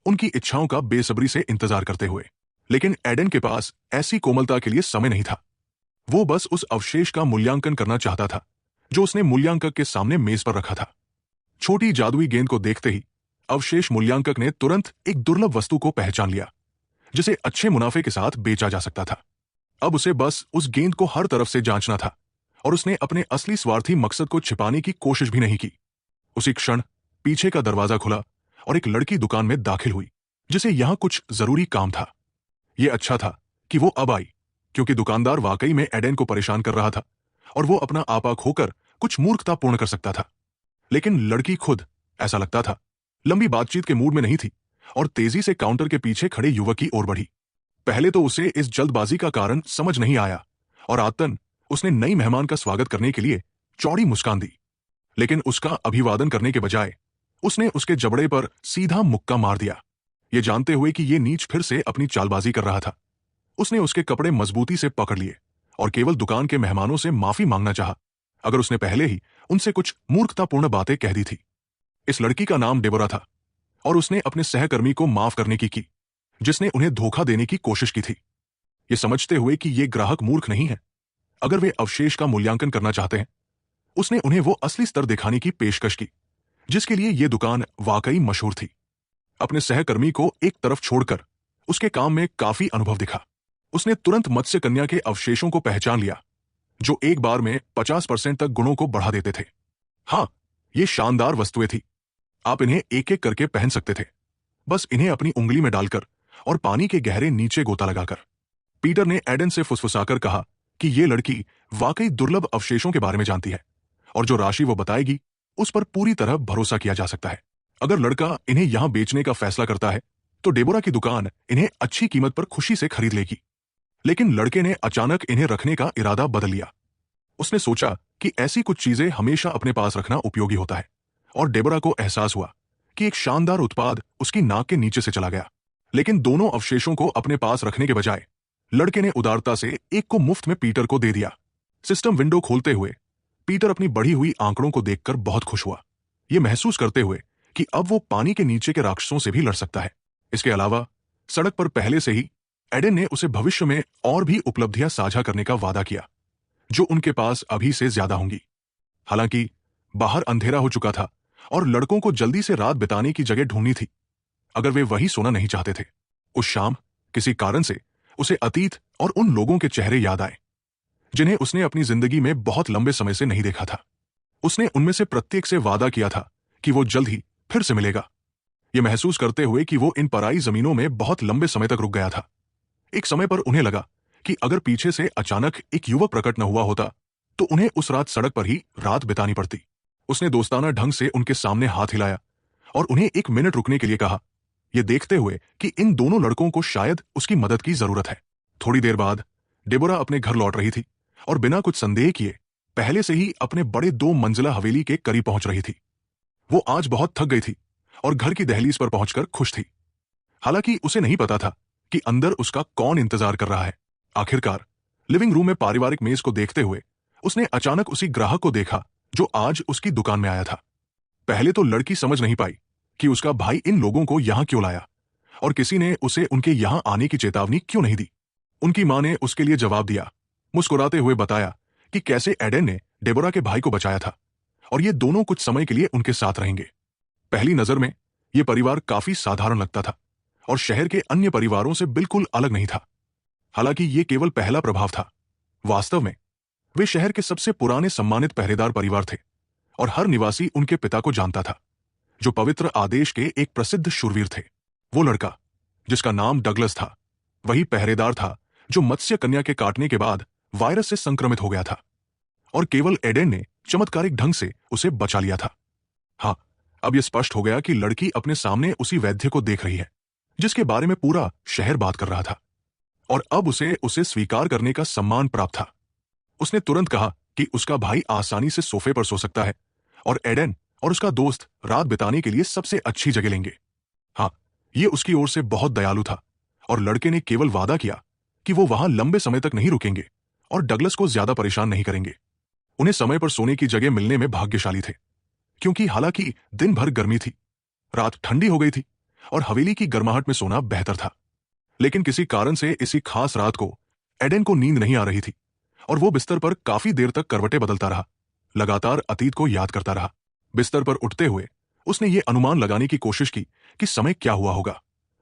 उनकी इच्छाओं का बेसब्री से इंतजार करते हुए। लेकिन एडन के पास ऐसी कोमलता के लिए समय नहीं था। वो बस उस अवशेष का मूल्यांकन करना चाहता था जो उसने मूल्यांकक के सामने मेज पर रखा था। छोटी जादुई गेंद को देखते ही अवशेष मूल्यांकक ने तुरंत एक दुर्लभ वस्तु को पहचान लिया जिसे अच्छे मुनाफे के साथ बेचा जा सकता था। अब उसे बस उस गेंद को हर तरफ से जांचना था और उसने अपने असली स्वार्थी मकसद को छिपाने की कोशिश भी नहीं की। उसी क्षण पीछे का दरवाजा खुला और एक लड़की दुकान में दाखिल हुई जिसे यहां कुछ जरूरी काम था। यह अच्छा था कि वो अब आई, क्योंकि दुकानदार वाकई में एडन को परेशान कर रहा था और वो अपना आपा खोकर कुछ मूर्खता पूर्ण कर सकता था। लेकिन लड़की खुद, ऐसा लगता था, लंबी बातचीत के मूड में नहीं थी और तेजी से काउंटर के पीछे खड़े युवक की ओर बढ़ी। पहले तो उसे इस जल्दबाजी का कारण समझ नहीं आया और आतन उसने नई मेहमान का स्वागत करने के लिए चौड़ी मुस्कान दी। लेकिन उसका अभिवादन करने के बजाय उसने उसके जबड़े पर सीधा मुक्का मार दिया, ये जानते हुए कि ये नीच फिर से अपनी चालबाजी कर रहा था। उसने उसके कपड़े मजबूती से पकड़ लिए और केवल दुकान के मेहमानों से माफी मांगना चाहा, अगर उसने पहले ही उनसे कुछ मूर्खतापूर्ण बातें कह दी थी। इस लड़की का नाम डेबोरा था और उसने अपने सहकर्मी को माफ करने की जिसने उन्हें धोखा देने की कोशिश की थी, ये समझते हुए कि ये ग्राहक मूर्ख नहीं है। अगर वे अवशेष का मूल्यांकन करना चाहते हैं, उसने उन्हें वो असली स्तर दिखाने की पेशकश की जिसके लिए ये दुकान वाकई मशहूर थी। अपने सहकर्मी को एक तरफ छोड़कर उसके काम में काफी अनुभव दिखा। उसने तुरंत मत्स्य कन्या के अवशेषों को पहचान लिया जो एक बार में 50% तक गुणों को बढ़ा देते थे। हाँ, ये शानदार वस्तुएं थी। आप इन्हें एक एक करके पहन सकते थे, बस इन्हें अपनी उंगली में डालकर और पानी के गहरे नीचे गोता लगाकर। पीटर ने एडन से फुसफुसाकर कहा कि ये लड़की वाकई दुर्लभ अवशेषों के बारे में जानती है और जो राशि वो बताएगी उस पर पूरी तरह भरोसा किया जा सकता है। अगर लड़का इन्हें यहां बेचने का फैसला करता है तो डेबोरा की दुकान इन्हें अच्छी कीमत पर खुशी से खरीद लेगी। लेकिन लड़के ने अचानक इन्हें रखने का इरादा बदल लिया। उसने सोचा कि ऐसी कुछ चीजें हमेशा अपने पास रखना उपयोगी होता है और डेबोरा को एहसास हुआ कि एक शानदार उत्पाद उसकी नाक के नीचे से चला गया। लेकिन दोनों अवशेषों को अपने पास रखने के बजाय लड़के ने उदारता से एक को मुफ्त में पीटर को दे दिया। सिस्टम विंडो खोलते हुए पीटर अपनी बढ़ी हुई आंकड़ों को देखकर बहुत खुश हुआ, यह महसूस करते हुए कि अब वो पानी के नीचे के राक्षसों से भी लड़ सकता है। इसके अलावा सड़क पर पहले से ही एडन ने उसे भविष्य में और भी उपलब्धियां साझा करने का वादा किया जो उनके पास अभी से ज्यादा होंगी। हालांकि बाहर अंधेरा हो चुका था और लड़कों को जल्दी से रात बिताने की जगह ढूंढनी थी अगर वे वही सोना नहीं चाहते थे। उस शाम किसी कारण से उसे अतीत और उन लोगों के चेहरे याद आए जिन्हें उसने अपनी जिंदगी में बहुत लंबे समय से नहीं देखा था। उसने उनमें से प्रत्येक से वादा किया था कि वो जल्द ही फिर से मिलेगा, ये महसूस करते हुए कि वो इन पराई जमीनों में बहुत लंबे समय तक रुक गया था। एक समय पर उन्हें लगा कि अगर पीछे से अचानक एक युवक प्रकट न हुआ होता तो उन्हें उस रात सड़क पर ही रात बितानी पड़ती। उसने दोस्ताना ढंग से उनके सामने हाथ हिलाया और उन्हें 1 मिनट रुकने के लिए कहा, यह देखते हुए कि इन दोनों लड़कों को शायद उसकी मदद की जरूरत है। थोड़ी देर बाद डेबोरा अपने घर लौट रही थी और बिना कुछ संदेह किए पहले से ही अपने बड़े 2 मंजिला हवेली के करीब पहुंच रही थी। वो आज बहुत थक गई थी और घर की दहलीज पर पहुंचकर खुश थी। हालांकि उसे नहीं पता था कि अंदर उसका कौन इंतजार कर रहा है। आखिरकार लिविंग रूम में पारिवारिक मेज को देखते हुए उसने अचानक उसी ग्राहक को देखा जो आज उसकी दुकान में आया था। पहले तो लड़की समझ नहीं पाई कि उसका भाई इन लोगों को यहां क्यों लाया और किसी ने उसे उनके यहां आने की चेतावनी क्यों नहीं दी। उनकी मां ने उसके लिए जवाब दिया, मुस्कुराते हुए बताया कि कैसे एडन ने डेबोरा के भाई को बचाया था और ये दोनों कुछ समय के लिए उनके साथ रहेंगे। पहली नजर में यह परिवार काफी साधारण लगता था और शहर के अन्य परिवारों से बिल्कुल अलग नहीं था। हालांकि यह केवल पहला प्रभाव था। वास्तव में वे शहर के सबसे पुराने सम्मानित पहरेदार परिवार थे और हर निवासी उनके पिता को जानता था जो पवित्र आदेश के एक प्रसिद्ध शूरवीर थे। वो लड़का जिसका नाम डगलस था वही पहरेदार था जो मत्स्य कन्या के काटने के बाद वायरस से संक्रमित हो गया था और केवल एडन ने चमत्कारिक ढंग से उसे बचा लिया था। हाँ, अब यह स्पष्ट हो गया कि लड़की अपने सामने उसी वैद्य को देख रही है जिसके बारे में पूरा शहर बात कर रहा था और अब उसे स्वीकार करने का सम्मान प्राप्त था। उसने तुरंत कहा कि उसका भाई आसानी से सोफे पर सो सकता है और एडन और उसका दोस्त रात बिताने के लिए सबसे अच्छी जगह लेंगे। हाँ, यह उसकी ओर से बहुत दयालु था और लड़के ने केवल वादा किया कि वो वहां लंबे समय तक नहीं रुकेंगे और डगलस को ज्यादा परेशान नहीं करेंगे। उन्हें समय पर सोने की जगह मिलने में भाग्यशाली थे, क्योंकि हालांकि दिन भर गर्मी थी, रात ठंडी हो गई थी और हवेली की गर्माहट में सोना बेहतर था। लेकिन किसी कारण से इसी खास रात को एडेन को नींद नहीं आ रही थी और वो बिस्तर पर काफी देर तक करवटें बदलता रहा, लगातार अतीत को याद करता रहा। बिस्तर पर उठते हुए उसने ये अनुमान लगाने की कोशिश की कि समय क्या हुआ होगा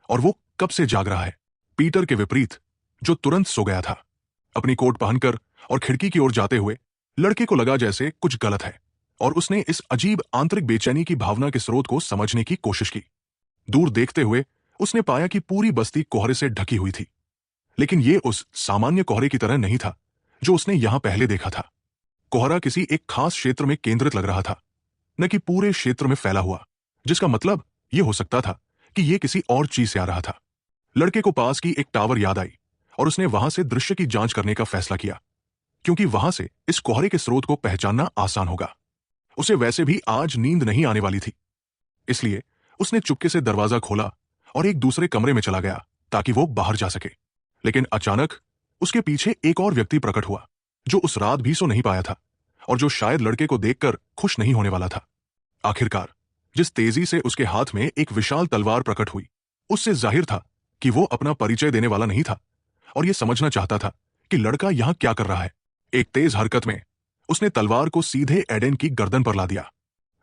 और वो कब से जाग रहा है। पीटर के विपरीत, जो तुरंत सो गया था, अपनी कोट पहनकर और खिड़की की ओर जाते हुए लड़के को लगा जैसे कुछ गलत है और उसने इस अजीब आंतरिक बेचैनी की भावना के स्रोत को समझने की कोशिश की। दूर देखते हुए उसने पाया कि पूरी बस्ती कोहरे से ढकी हुई थी, लेकिन ये उस सामान्य कोहरे की तरह नहीं था जो उसने यहां पहले देखा था। कोहरा किसी एक खास क्षेत्र में केंद्रित लग रहा था, न कि पूरे क्षेत्र में फैला हुआ, जिसका मतलब यह हो सकता था कि यह किसी और चीज से आ रहा था। लड़के को पास की एक टावर याद आई और उसने वहां से दृश्य की जांच करने का फैसला किया, क्योंकि वहां से इस कोहरे के स्रोत को पहचानना आसान होगा। उसे वैसे भी आज नींद नहीं आने वाली थी, इसलिए उसने चुपके से दरवाजा खोला और एक दूसरे कमरे में चला गया ताकि वो बाहर जा सके। लेकिन अचानक उसके पीछे एक और व्यक्ति प्रकट हुआ, जो उस रात भी सो नहीं पाया था और जो शायद लड़के को देखकर खुश नहीं होने वाला था। आखिरकार जिस तेजी से उसके हाथ में एक विशाल तलवार प्रकट हुई, उससे जाहिर था कि वो अपना परिचय देने वाला नहीं था और यह समझना चाहता था कि लड़का यहां क्या कर रहा है। एक तेज हरकत में उसने तलवार को सीधे एडेन की गर्दन पर ला दिया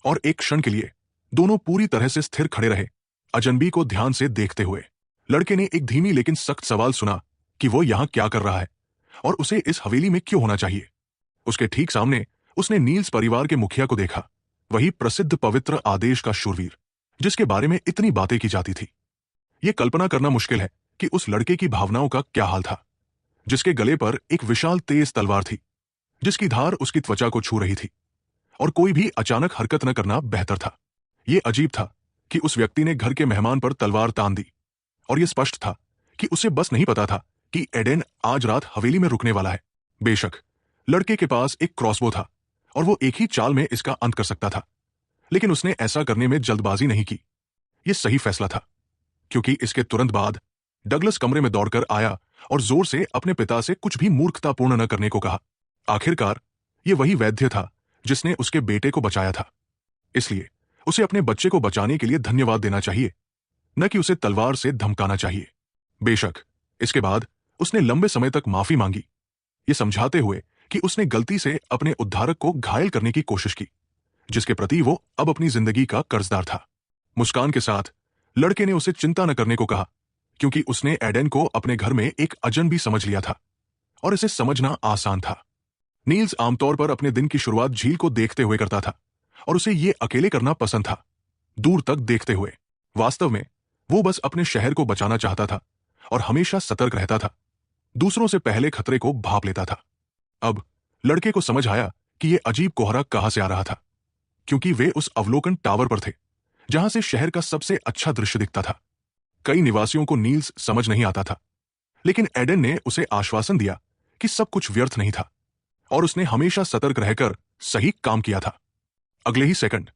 और एक क्षण के लिए दोनों पूरी तरह से स्थिर खड़े रहे, अजनबी को ध्यान से देखते हुए। लड़के ने एक धीमी लेकिन सख्त सवाल सुना कि वो यहां क्या कर रहा है और उसे इस हवेली में क्यों होना चाहिए। उसके ठीक सामने उसने नील्स परिवार के मुखिया को देखा, वही प्रसिद्ध पवित्र आदेश का शूरवीर, जिसके बारे में इतनी बातें की जाती थी। यह कल्पना करना मुश्किल है कि उस लड़के की भावनाओं का क्या हाल था, जिसके गले पर एक विशाल तेज तलवार थी, जिसकी धार उसकी त्वचा को छू रही थी, और कोई भी अचानक हरकत न करना बेहतर था। यह अजीब था कि उस व्यक्ति ने घर के मेहमान पर तलवार तान दी, और यह स्पष्ट था कि उसे बस नहीं पता था कि एडेन आज रात हवेली में रुकने वाला है। बेशक लड़के के पास एक क्रॉसबो था और वो एक ही चाल में इसका अंत कर सकता था, लेकिन उसने ऐसा करने में जल्दबाजी नहीं की। यह सही फैसला था, क्योंकि इसके तुरंत बाद डगलस कमरे में दौड़कर आया और जोर से अपने पिता से कुछ भी मूर्खतापूर्ण न करने को कहा। आखिरकार यह वही वैद्य था जिसने उसके बेटे को बचाया था, इसलिए उसे अपने बच्चे को बचाने के लिए धन्यवाद देना चाहिए, न कि उसे तलवार से धमकाना चाहिए। बेशक इसके बाद उसने लंबे समय तक माफी मांगी, ये समझाते हुए कि उसने गलती से अपने उद्धारक को घायल करने की कोशिश की, जिसके प्रति वो अब अपनी जिंदगी का कर्जदार था। मुस्कान के साथ लड़के ने उसे चिंता न करने को कहा, क्योंकि उसने एडेन को अपने घर में एक अजनबी समझ लिया था और इसे समझना आसान था। नील्स आमतौर पर अपने दिन की शुरुआत झील को देखते हुए करता था और उसे ये अकेले करना पसंद था, दूर तक देखते हुए। वास्तव में वो बस अपने शहर को बचाना चाहता था और हमेशा सतर्क रहता था, दूसरों से पहले खतरे को भांप लेता था। अब लड़के को समझ आया कि यह अजीब कोहरा कहां से आ रहा था, क्योंकि वे उस अवलोकन टावर पर थे जहां से शहर का सबसे अच्छा दृश्य दिखता था। कई निवासियों को नील्स समझ नहीं आता था, लेकिन एडेन ने उसे आश्वासन दिया कि सब कुछ व्यर्थ नहीं था और उसने हमेशा सतर्क रहकर सही काम किया था। अगले ही सेकंड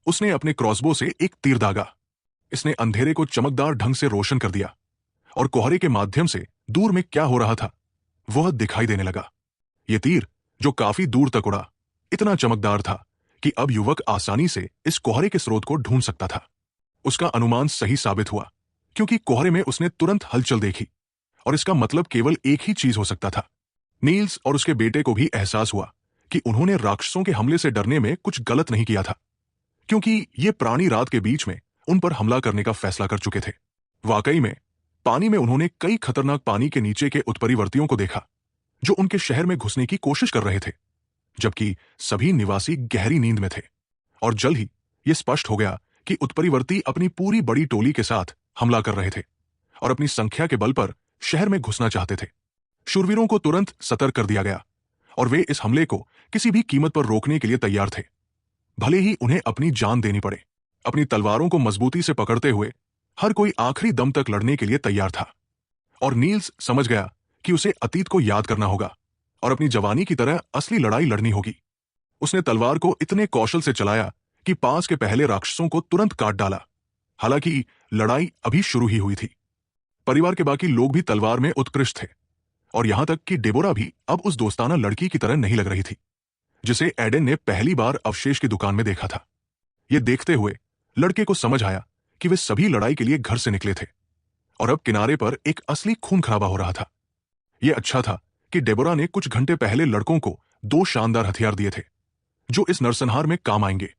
उसने अपने क्रॉसबो से एक तीर दागा। इसने अंधेरे को चमकदार ढंग से रोशन कर दिया और कोहरे के माध्यम से दूर में क्या हो रहा था वह दिखाई देने लगा। यह तीर, जो काफी दूर तक उड़ा, इतना चमकदार था कि अब युवक आसानी से इस कोहरे के स्रोत को ढूंढ सकता था। उसका अनुमान सही साबित हुआ, क्योंकि कोहरे में उसने तुरंत हलचल देखी और इसका मतलब केवल एक ही चीज हो सकता था। नील्स और उसके बेटे को भी एहसास हुआ कि उन्होंने राक्षसों के हमले से डरने में कुछ गलत नहीं किया था, क्योंकि ये प्राणी रात के बीच में उन पर हमला करने का फैसला कर चुके थे। वाकई में पानी में उन्होंने कई खतरनाक पानी के नीचे के उत्परिवर्तियों को देखा, जो उनके शहर में घुसने की कोशिश कर रहे थे, जबकि सभी निवासी गहरी नींद में थे। और जल्द ही यह स्पष्ट हो गया कि उत्परिवर्ती अपनी पूरी बड़ी टोली के साथ हमला कर रहे थे और अपनी संख्या के बल पर शहर में घुसना चाहते थे। शूरवीरों को तुरंत सतर्क कर दिया गया और वे इस हमले को किसी भी कीमत पर रोकने के लिए तैयार थे, भले ही उन्हें अपनी जान देनी पड़े। अपनी तलवारों को मजबूती से पकड़ते हुए हर कोई आखिरी दम तक लड़ने के लिए तैयार था। और नील्स समझ गया कि उसे अतीत को याद करना होगा और अपनी जवानी की तरह असली लड़ाई लड़नी होगी। उसने तलवार को इतने कौशल से चलाया कि पास के पहले राक्षसों को तुरंत काट डाला। हालांकि लड़ाई अभी शुरू ही हुई थी। परिवार के बाकी लोग भी तलवार में उत्कृष्ट थे, और यहां तक कि डेबोरा भी अब उस दोस्ताना लड़की की तरह नहीं लग रही थी। जिसे एडन ने पहली बार अवशेष की दुकान में देखा था। यह देखते हुए लड़के को समझ आया कि वे सभी लड़ाई के लिए घर से निकले थे और अब किनारे पर एक असली खून खराबा हो रहा था। यह अच्छा था कि डेबोरा ने कुछ घंटे पहले लड़कों को 2 शानदार हथियार दिए थे जो इस नरसंहार में काम आएंगे,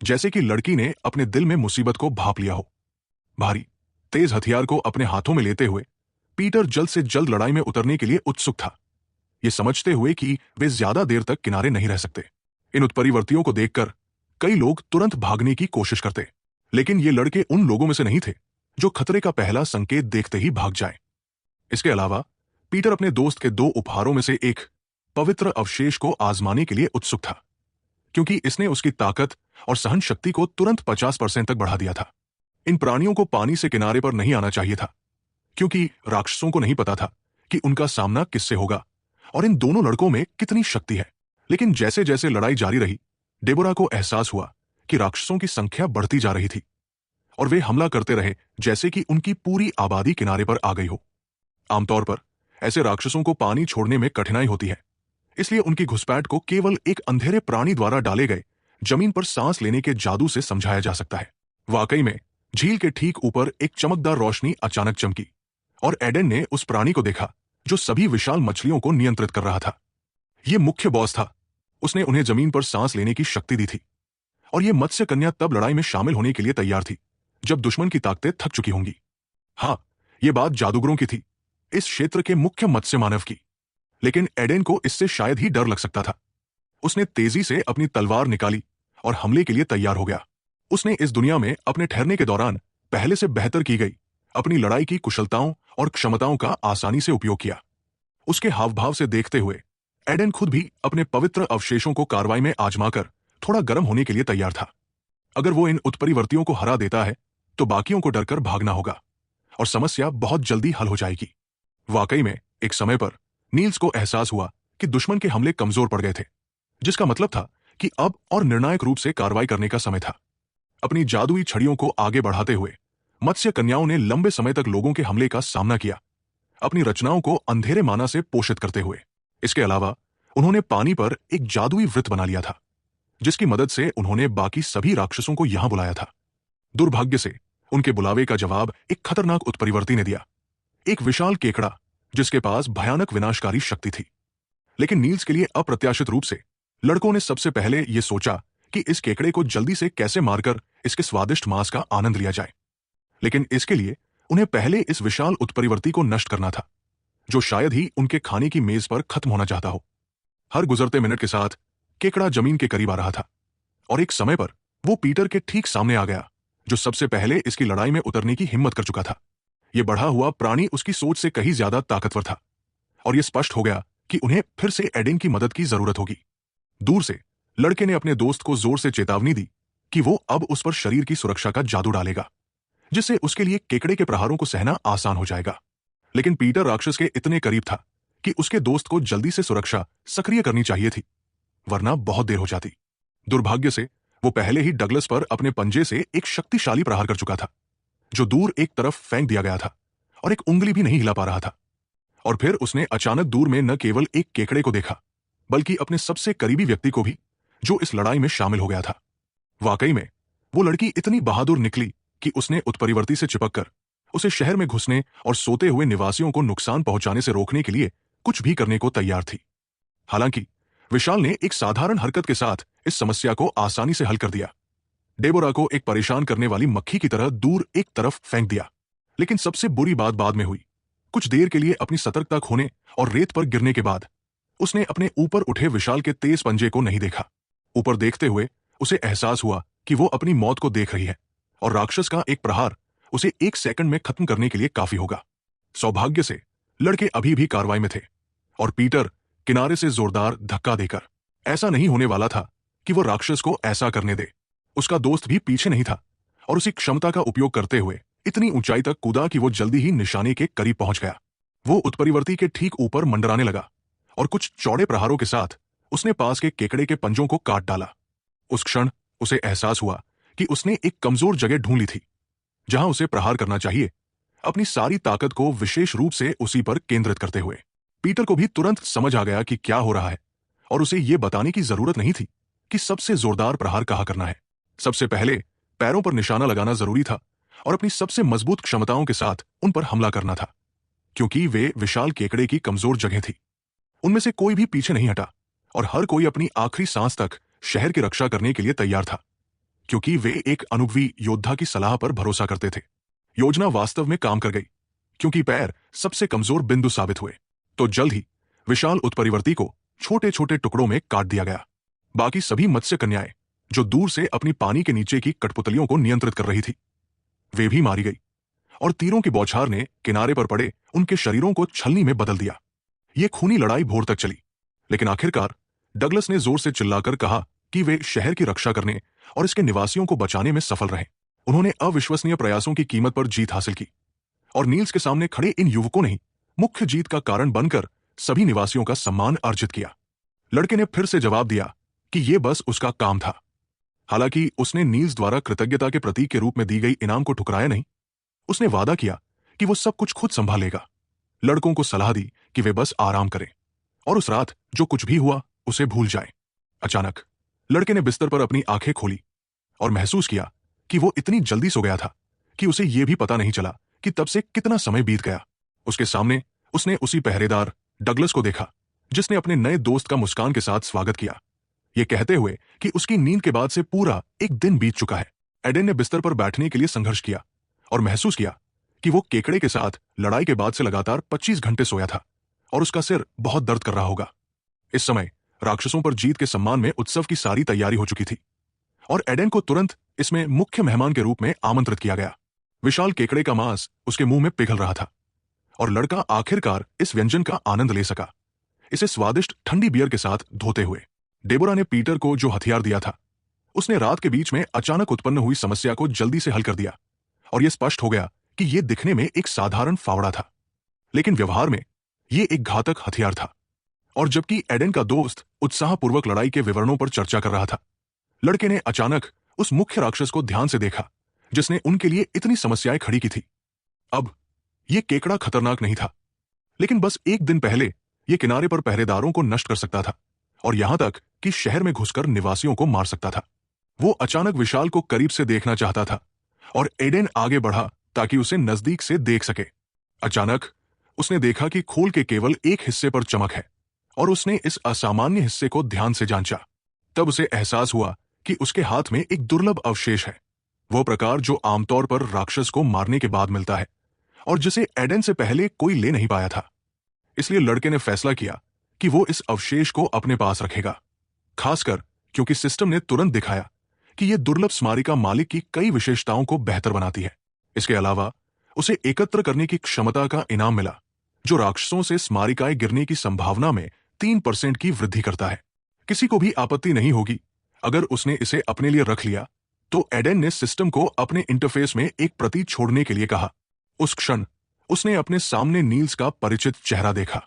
जैसे कि लड़की ने अपने दिल में मुसीबत को भांप लिया हो। भारी तेज हथियार को अपने हाथों में लेते हुए पीटर जल्द से जल्द लड़ाई में उतरने के लिए उत्सुक था, ये समझते हुए कि वे ज्यादा देर तक किनारे नहीं रह सकते। इन उत्परिवर्तियों को देखकर कई लोग तुरंत भागने की कोशिश करते, लेकिन ये लड़के उन लोगों में से नहीं थे जो खतरे का पहला संकेत देखते ही भाग जाए। इसके अलावा पीटर अपने दोस्त के 2 उपहारों में से एक पवित्र अवशेष को आजमाने के लिए उत्सुक था, क्योंकि इसने उसकी ताकत और सहन शक्ति को तुरंत 50% तक बढ़ा दिया था। इन प्राणियों को पानी से किनारे पर नहीं आना चाहिए था, क्योंकि राक्षसों को नहीं पता था कि उनका सामना किससे होगा और इन दोनों लड़कों में कितनी शक्ति है। लेकिन जैसे जैसे लड़ाई जारी रही, डेबोरा को एहसास हुआ कि राक्षसों की संख्या बढ़ती जा रही थी और वे हमला करते रहे जैसे कि उनकी पूरी आबादी किनारे पर आ गई हो। आमतौर पर ऐसे राक्षसों को पानी छोड़ने में कठिनाई होती है, इसलिए उनकी घुसपैठ को केवल एक अंधेरे प्राणी द्वारा डाले गए जमीन पर सांस लेने के जादू से समझाया जा सकता है। वाकई में झील के ठीक ऊपर एक चमकदार रोशनी अचानक चमकी और एडन ने उस प्राणी को देखा जो सभी विशाल मछलियों को नियंत्रित कर रहा था। यह मुख्य बॉस था। उसने उन्हें जमीन पर सांस लेने की शक्ति दी थी और यह मत्स्य कन्या तब लड़ाई में शामिल होने के लिए तैयार थी जब दुश्मन की ताकतें थक चुकी होंगी। हाँ, यह बात जादूगरों की थी, इस क्षेत्र के मुख्य मत्स्य मानव की। लेकिन एडन को इससे शायद ही डर लग सकता था। उसने तेजी से अपनी तलवार निकाली और हमले के लिए तैयार हो गया। उसने इस दुनिया में अपने ठहरने के दौरान पहले से बेहतर की गई अपनी लड़ाई की कुशलताओं और क्षमताओं का आसानी से उपयोग किया। उसके हावभाव से देखते हुए एडन खुद भी अपने पवित्र अवशेषों को कार्रवाई में आजमाकर थोड़ा गर्म होने के लिए तैयार था। अगर वो इन उत्परिवर्तियों को हरा देता है तो बाकियों को डरकर भागना होगा और समस्या बहुत जल्दी हल हो जाएगी। वाकई में एक समय पर नील्स को एहसास हुआ कि दुश्मन के हमले कमजोर पड़ गए थे, जिसका मतलब था कि अब और निर्णायक रूप से कार्रवाई करने का समय था। अपनी जादुई छड़ियों को आगे बढ़ाते हुए मत्स्य कन्याओं ने लंबे समय तक लोगों के हमले का सामना किया, अपनी रचनाओं को अंधेरे माना से पोषित करते हुए। इसके अलावा उन्होंने पानी पर एक जादुई वृत्त बना लिया था, जिसकी मदद से उन्होंने बाकी सभी राक्षसों को यहां बुलाया था। दुर्भाग्य से उनके बुलावे का जवाब एक खतरनाक उत्परिवर्ती ने दिया, एक विशाल केकड़ा जिसके पास भयानक विनाशकारी शक्ति थी। लेकिन नील्स के लिए अप्रत्याशित रूप से लड़कों ने सबसे पहले यह सोचा कि इस केकड़े को जल्दी से कैसे मारकर इसके स्वादिष्ट मांस का आनंद लिया जाए। लेकिन इसके लिए उन्हें पहले इस विशाल उत्परिवर्ती को नष्ट करना था, जो शायद ही उनके खाने की मेज पर खत्म होना चाहता हो। हर गुजरते मिनट के साथ केकड़ा जमीन के करीब आ रहा था और एक समय पर वो पीटर के ठीक सामने आ गया, जो सबसे पहले इसकी लड़ाई में उतरने की हिम्मत कर चुका था। यह बढ़ा हुआ प्राणी उसकी सोच से कहीं ज्यादा ताकतवर था और यह स्पष्ट हो गया कि उन्हें फिर से एडन की मदद की जरूरत होगी। दूर से लड़के ने अपने दोस्त को जोर से चेतावनी दी कि वो अब उस पर शरीर की सुरक्षा का जादू डालेगा, जिससे उसके लिए केकड़े के प्रहारों को सहना आसान हो जाएगा। लेकिन पीटर राक्षस के इतने करीब था कि उसके दोस्त को जल्दी से सुरक्षा सक्रिय करनी चाहिए थी, वरना बहुत देर हो जाती। दुर्भाग्य से वो पहले ही डगलस पर अपने पंजे से एक शक्तिशाली प्रहार कर चुका था, जो दूर एक तरफ फेंक दिया गया था और एक उंगली भी नहीं हिला पा रहा था। और फिर उसने अचानक दूर में न केवल एक केकड़े को देखा, बल्कि अपने सबसे करीबी व्यक्ति को भी, जो इस लड़ाई में शामिल हो गया था। वाकई में वो लड़की इतनी बहादुर निकली कि उसने उत्परिवर्ती से चिपककर उसे शहर में घुसने और सोते हुए निवासियों को नुकसान पहुंचाने से रोकने के लिए कुछ भी करने को तैयार थी। हालांकि विशाल ने एक साधारण हरकत के साथ इस समस्या को आसानी से हल कर दिया। डेबोरा को एक परेशान करने वाली मक्खी की तरह दूर एक तरफ फेंक दिया। लेकिन सबसे बुरी बात बाद में हुई। कुछ देर के लिए अपनी सतर्कता खोने और रेत पर गिरने के बाद उसने अपने ऊपर उठे विशाल के तेज पंजे को नहीं देखा। ऊपर देखते हुए उसे एहसास हुआ कि वो अपनी मौत को देख रही है और राक्षस का एक प्रहार उसे 1 सेकंड में खत्म करने के लिए काफी होगा। सौभाग्य से लड़के अभी भी कार्रवाई में थे और पीटर किनारे से जोरदार धक्का देकर, ऐसा नहीं होने वाला था कि वो राक्षस को ऐसा करने दे। उसका दोस्त भी पीछे नहीं था और उसी क्षमता का उपयोग करते हुए इतनी ऊंचाई तक कूदा कि वो जल्दी ही निशाने के करीब पहुंच गया। वो उत्परिवर्ती के ठीक ऊपर मंडराने लगा और कुछ चौड़े प्रहारों के साथ उसने पास के केकड़े के पंजों को काट डाला। उस क्षण उसे एहसास हुआ कि उसने एक कमजोर जगह ढूंढ ली थी जहां उसे प्रहार करना चाहिए, अपनी सारी ताकत को विशेष रूप से उसी पर केंद्रित करते हुए। पीटर को भी तुरंत समझ आ गया कि क्या हो रहा है और उसे यह बताने की जरूरत नहीं थी कि सबसे जोरदार प्रहार कहाँ करना है। सबसे पहले पैरों पर निशाना लगाना जरूरी था और अपनी सबसे मजबूत क्षमताओं के साथ उन पर हमला करना था, क्योंकि वे विशाल केकड़े की कमजोर जगह थी। उनमें से कोई भी पीछे नहीं हटा और हर कोई अपनी आखिरी सांस तक शहर की रक्षा करने के लिए तैयार था, क्योंकि वे एक अनुभवी योद्धा की सलाह पर भरोसा करते थे। योजना वास्तव में काम कर गई, क्योंकि पैर सबसे कमजोर बिंदु साबित हुए। तो जल्द ही विशाल उत्परिवर्ती को छोटे छोटे टुकड़ों में काट दिया गया। बाकी सभी मत्स्य कन्याएं, जो दूर से अपनी पानी के नीचे की कठपुतलियों को नियंत्रित कर रही थी, वे भी मारी गई और तीरों की बौछार ने किनारे पर पड़े उनके शरीरों को छलनी में बदल दिया। यह खूनी लड़ाई भोर तक चली, लेकिन आखिरकार डगलस ने जोर से चिल्लाकर कहा कि वे शहर की रक्षा करने और इसके निवासियों को बचाने में सफल रहे। उन्होंने अविश्वसनीय प्रयासों की कीमत पर जीत हासिल की और नील्स के सामने खड़े इन युवकों ने ही मुख्य जीत का कारण बनकर सभी निवासियों का सम्मान अर्जित किया। लड़के ने फिर से जवाब दिया कि यह बस उसका काम था। हालांकि उसने नील्स द्वारा कृतज्ञता के प्रतीक के रूप में दी गई इनाम को ठुकराया नहीं। उसने वादा किया कि वो सब कुछ खुद संभालेगा। लड़कों को सलाह दी कि वे बस आराम करें और उस रात जो कुछ भी हुआ उसे भूल जाएं। अचानक लड़के ने बिस्तर पर अपनी आंखें खोली और महसूस किया कि वो इतनी जल्दी सो गया था कि उसे यह भी पता नहीं चला कि तब से कितना समय बीत गया। उसके सामने उसने उसी पहरेदार डगलस को देखा, जिसने अपने नए दोस्त का मुस्कान के साथ स्वागत किया, ये कहते हुए कि उसकी नींद के बाद से पूरा एक दिन बीत चुका है। एडेन ने बिस्तर पर बैठने के लिए संघर्ष किया और महसूस किया कि वो केकड़े के साथ लड़ाई के बाद से लगातार 25 घंटे सोया था और उसका सिर बहुत दर्द कर रहा होगा। इस समय राक्षसों पर जीत के सम्मान में उत्सव की सारी तैयारी हो चुकी थी और एडेन को तुरंत इसमें मुख्य मेहमान के रूप में आमंत्रित किया गया। विशाल केकड़े का मांस उसके मुंह में पिघल रहा था और लड़का आखिरकार इस व्यंजन का आनंद ले सका, इसे स्वादिष्ट ठंडी बियर के साथ धोते हुए। डेबोरा ने पीटर को जो हथियार दिया था, उसने रात के बीच में अचानक उत्पन्न हुई समस्या को जल्दी से हल कर दिया और यह स्पष्ट हो गया कि यह दिखने में एक साधारण फावड़ा था, लेकिन व्यवहार में यह एक घातक हथियार था। और जबकि एडेन का दोस्त उत्साहपूर्वक लड़ाई के विवरणों पर चर्चा कर रहा था, लड़के ने अचानक उस मुख्य राक्षस को ध्यान से देखा जिसने उनके लिए इतनी समस्याएं खड़ी की थी। अब यह केकड़ा खतरनाक नहीं था, लेकिन बस एक दिन पहले यह किनारे पर पहरेदारों को नष्ट कर सकता था और यहां तक कि शहर में घुसकर निवासियों को मार सकता था। वो अचानक विशाल को करीब से देखना चाहता था और एडेन आगे बढ़ा ताकि उसे नजदीक से देख सके। अचानक उसने देखा कि खोल के केवल एक हिस्से पर चमक है और उसने इस असामान्य हिस्से को ध्यान से जांचा। तब उसे एहसास हुआ कि उसके हाथ में एक दुर्लभ अवशेष है, वो प्रकार जो आमतौर पर राक्षस को मारने के बाद मिलता है और जिसे एडेन से पहले कोई ले नहीं पाया था। इसलिए लड़के ने फैसला किया कि वो इस अवशेष को अपने पास रखेगा, खासकर क्योंकि सिस्टम ने तुरंत दिखाया कि यह दुर्लभ स्मारिका मालिक की कई विशेषताओं को बेहतर बनाती है। इसके अलावा उसे एकत्र करने की क्षमता का इनाम मिला, जो राक्षसों से स्मारिकाएं गिरने की संभावना में 3% की वृद्धि करता है। किसी को भी आपत्ति नहीं होगी अगर उसने इसे अपने लिए रख लिया। तो एडेन ने सिस्टम को अपने इंटरफेस में एक प्रति छोड़ने के लिए कहा। उस क्षण उसने अपने सामने नील्स का परिचित चेहरा देखा।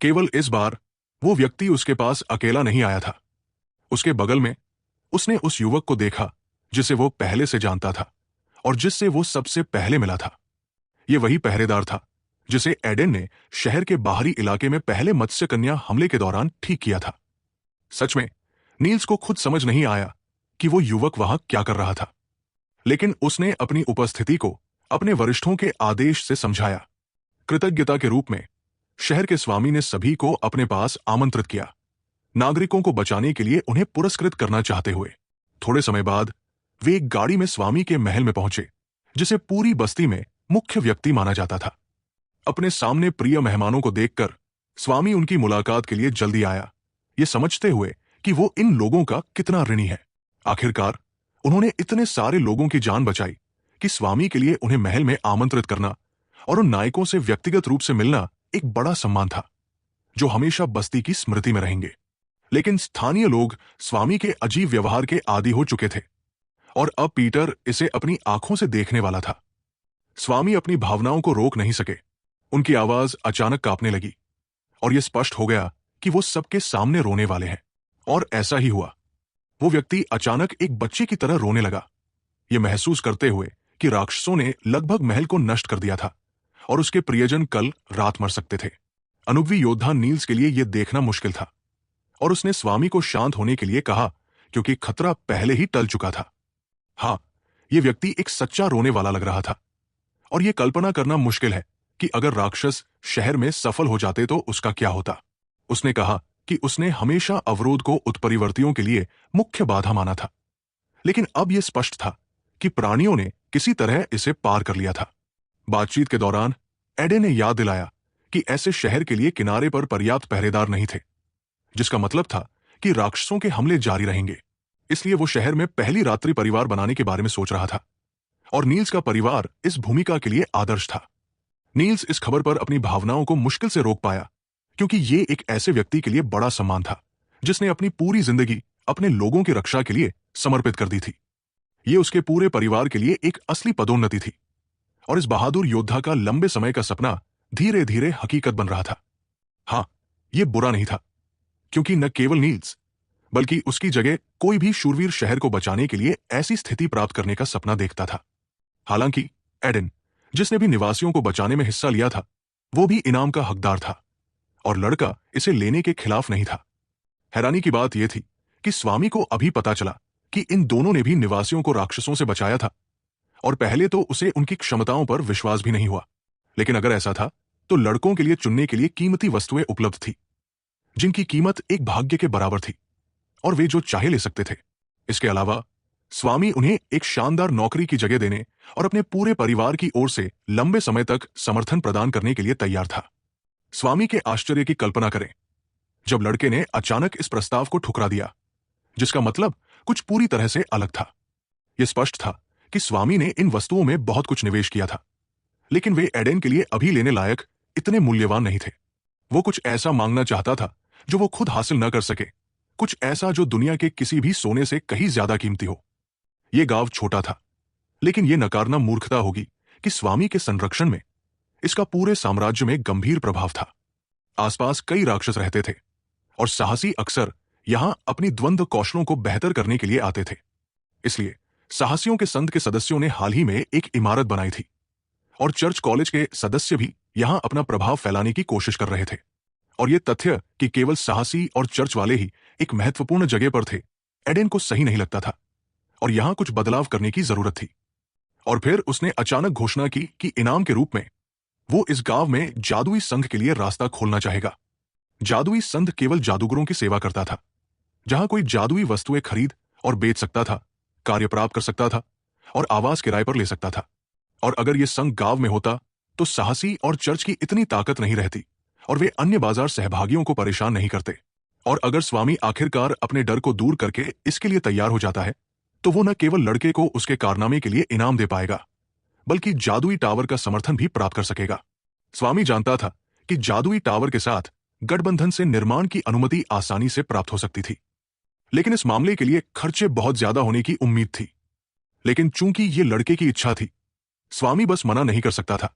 केवल इस बार वो व्यक्ति उसके पास अकेला नहीं आया था। उसके बगल में उसने उस युवक को देखा जिसे वो पहले से जानता था और जिससे वो सबसे पहले मिला था। ये वही पहरेदार था जिसे एडेन ने शहर के बाहरी इलाके में पहले मत्स्य कन्या हमले के दौरान ठीक किया था। सच में नील्स को खुद समझ नहीं आया कि वो युवक वहां क्या कर रहा था, लेकिन उसने अपनी उपस्थिति को अपने वरिष्ठों के आदेश से समझाया। कृतज्ञता के रूप में शहर के स्वामी ने सभी को अपने पास आमंत्रित किया, नागरिकों को बचाने के लिए उन्हें पुरस्कृत करना चाहते हुए। थोड़े समय बाद वे एक गाड़ी में स्वामी के महल में पहुंचे, जिसे पूरी बस्ती में मुख्य व्यक्ति माना जाता था। अपने सामने प्रिय मेहमानों को देखकर स्वामी उनकी मुलाकात के लिए जल्दी आया, ये समझते हुए कि वो इन लोगों का कितना ऋणी है। आखिरकार उन्होंने इतने सारे लोगों की जान बचाई कि स्वामी के लिए उन्हें महल में आमंत्रित करना और उन नायकों से व्यक्तिगत रूप से मिलना एक बड़ा सम्मान था, जो हमेशा बस्ती की स्मृति में रहेंगे। लेकिन स्थानीय लोग स्वामी के अजीब व्यवहार के आदी हो चुके थे और अब पीटर इसे अपनी आंखों से देखने वाला था। स्वामी अपनी भावनाओं को रोक नहीं सके। उनकी आवाज अचानक कांपने लगी और यह स्पष्ट हो गया कि वो सबके सामने रोने वाले हैं। और ऐसा ही हुआ। वो व्यक्ति अचानक एक बच्चे की तरह रोने लगा, यह महसूस करते हुए कि राक्षसों ने लगभग महल को नष्ट कर दिया था और उसके प्रियजन कल रात मर सकते थे। अनुभवी योद्धा नील्स के लिए यह देखना मुश्किल था और उसने स्वामी को शांत होने के लिए कहा, क्योंकि खतरा पहले ही टल चुका था। हाँ, यह व्यक्ति एक सच्चा रोने वाला लग रहा था, और यह कल्पना करना मुश्किल है कि अगर राक्षस शहर में सफल हो जाते तो उसका क्या होता। उसने कहा कि उसने हमेशा अवरोध को उत्परिवर्तियों के लिए मुख्य बाधा माना था, लेकिन अब यह स्पष्ट था कि प्राणियों ने किसी तरह इसे पार कर लिया था। बातचीत के दौरान एडेन ने याद दिलाया कि ऐसे शहर के लिए किनारे पर पर्याप्त पहरेदार नहीं थे, जिसका मतलब था कि राक्षसों के हमले जारी रहेंगे। इसलिए वो शहर में पहली रात्रि परिवार बनाने के बारे में सोच रहा था, और नील्स का परिवार इस भूमिका के लिए आदर्श था। नील्स इस खबर पर अपनी भावनाओं को मुश्किल से रोक पाया, क्योंकि ये एक ऐसे व्यक्ति के लिए बड़ा सम्मान था जिसने अपनी पूरी जिंदगी अपने लोगों की रक्षा के लिए समर्पित कर दी थी। ये उसके पूरे परिवार के लिए एक असली पदोन्नति थी, और इस बहादुर योद्धा का लंबे समय का सपना धीरे धीरे हकीकत बन रहा था। हाँ, यह बुरा नहीं था, क्योंकि न केवल नील्स बल्कि उसकी जगह कोई भी शूरवीर शहर को बचाने के लिए ऐसी स्थिति प्राप्त करने का सपना देखता था। हालांकि एडेन, जिसने भी निवासियों को बचाने में हिस्सा लिया था, वो भी इनाम का हकदार था, और लड़का इसे लेने के खिलाफ नहीं था। हैरानी की बात यह थी कि स्वामी को अभी पता चला कि इन दोनों ने भी निवासियों को राक्षसों से बचाया था, और पहले तो उसे उनकी क्षमताओं पर विश्वास भी नहीं हुआ। लेकिन अगर ऐसा था तो लड़कों के लिए चुनने के लिए कीमती वस्तुएं उपलब्ध थी, जिनकी कीमत एक भाग्य के बराबर थी, और वे जो चाहे ले सकते थे। इसके अलावा स्वामी उन्हें एक शानदार नौकरी की जगह देने और अपने पूरे परिवार की ओर से लंबे समय तक समर्थन प्रदान करने के लिए तैयार था। स्वामी के आश्चर्य की कल्पना करें जब लड़के ने अचानक इस प्रस्ताव को ठुकरा दिया, जिसका मतलब कुछ पूरी तरह से अलग था। यह स्पष्ट था कि स्वामी ने इन वस्तुओं में बहुत कुछ निवेश किया था, लेकिन वे एडेन के लिए अभी लेने लायक इतने मूल्यवान नहीं थे। वो कुछ ऐसा मांगना चाहता था जो वो खुद हासिल न कर सके, कुछ ऐसा जो दुनिया के किसी भी सोने से कहीं ज्यादा कीमती हो। यह गांव छोटा था, लेकिन यह नकारना मूर्खता होगी कि स्वामी के संरक्षण में इसका पूरे साम्राज्य में गंभीर प्रभाव था। आसपास कई राक्षस रहते थे, और साहसी अक्सर यहां अपनी द्वंद्व कौशलों को बेहतर करने के लिए आते थे। इसलिए साहसियों के संघ के सदस्यों ने हाल ही में एक इमारत बनाई थी, और चर्च कॉलेज के सदस्य भी यहां अपना प्रभाव फैलाने की कोशिश कर रहे थे। और यह तथ्य कि केवल साहसी और चर्च वाले ही एक महत्वपूर्ण जगह पर थे, एडेन को सही नहीं लगता था, और यहां कुछ बदलाव करने की जरूरत थी। और फिर उसने अचानक घोषणा की कि इनाम के रूप में वो इस गांव में जादुई संघ के लिए रास्ता खोलना चाहेगा। जादुई संघ केवल जादूगरों की सेवा करता था, जहां कोई जादुई वस्तुएं खरीद और बेच सकता था, कार्य प्राप्त कर सकता था, और आवास किराए पर ले सकता था। और अगर यह संघ गांव में होता तो साहसी और चर्च की इतनी ताकत नहीं रहती, और वे अन्य बाजार सहभागियों को परेशान नहीं करते। और अगर स्वामी आखिरकार अपने डर को दूर करके इसके लिए तैयार हो जाता है, तो वो न केवल लड़के को उसके कारनामे के लिए इनाम दे पाएगा, बल्कि जादुई टावर का समर्थन भी प्राप्त कर सकेगा। स्वामी जानता था कि जादुई टावर के साथ गठबंधन से निर्माण की अनुमति आसानी से प्राप्त हो सकती थी, लेकिन इस मामले के लिए खर्चे बहुत ज्यादा होने की उम्मीद थी। लेकिन चूंकि ये लड़के की इच्छा थी, स्वामी बस मना नहीं कर सकता था।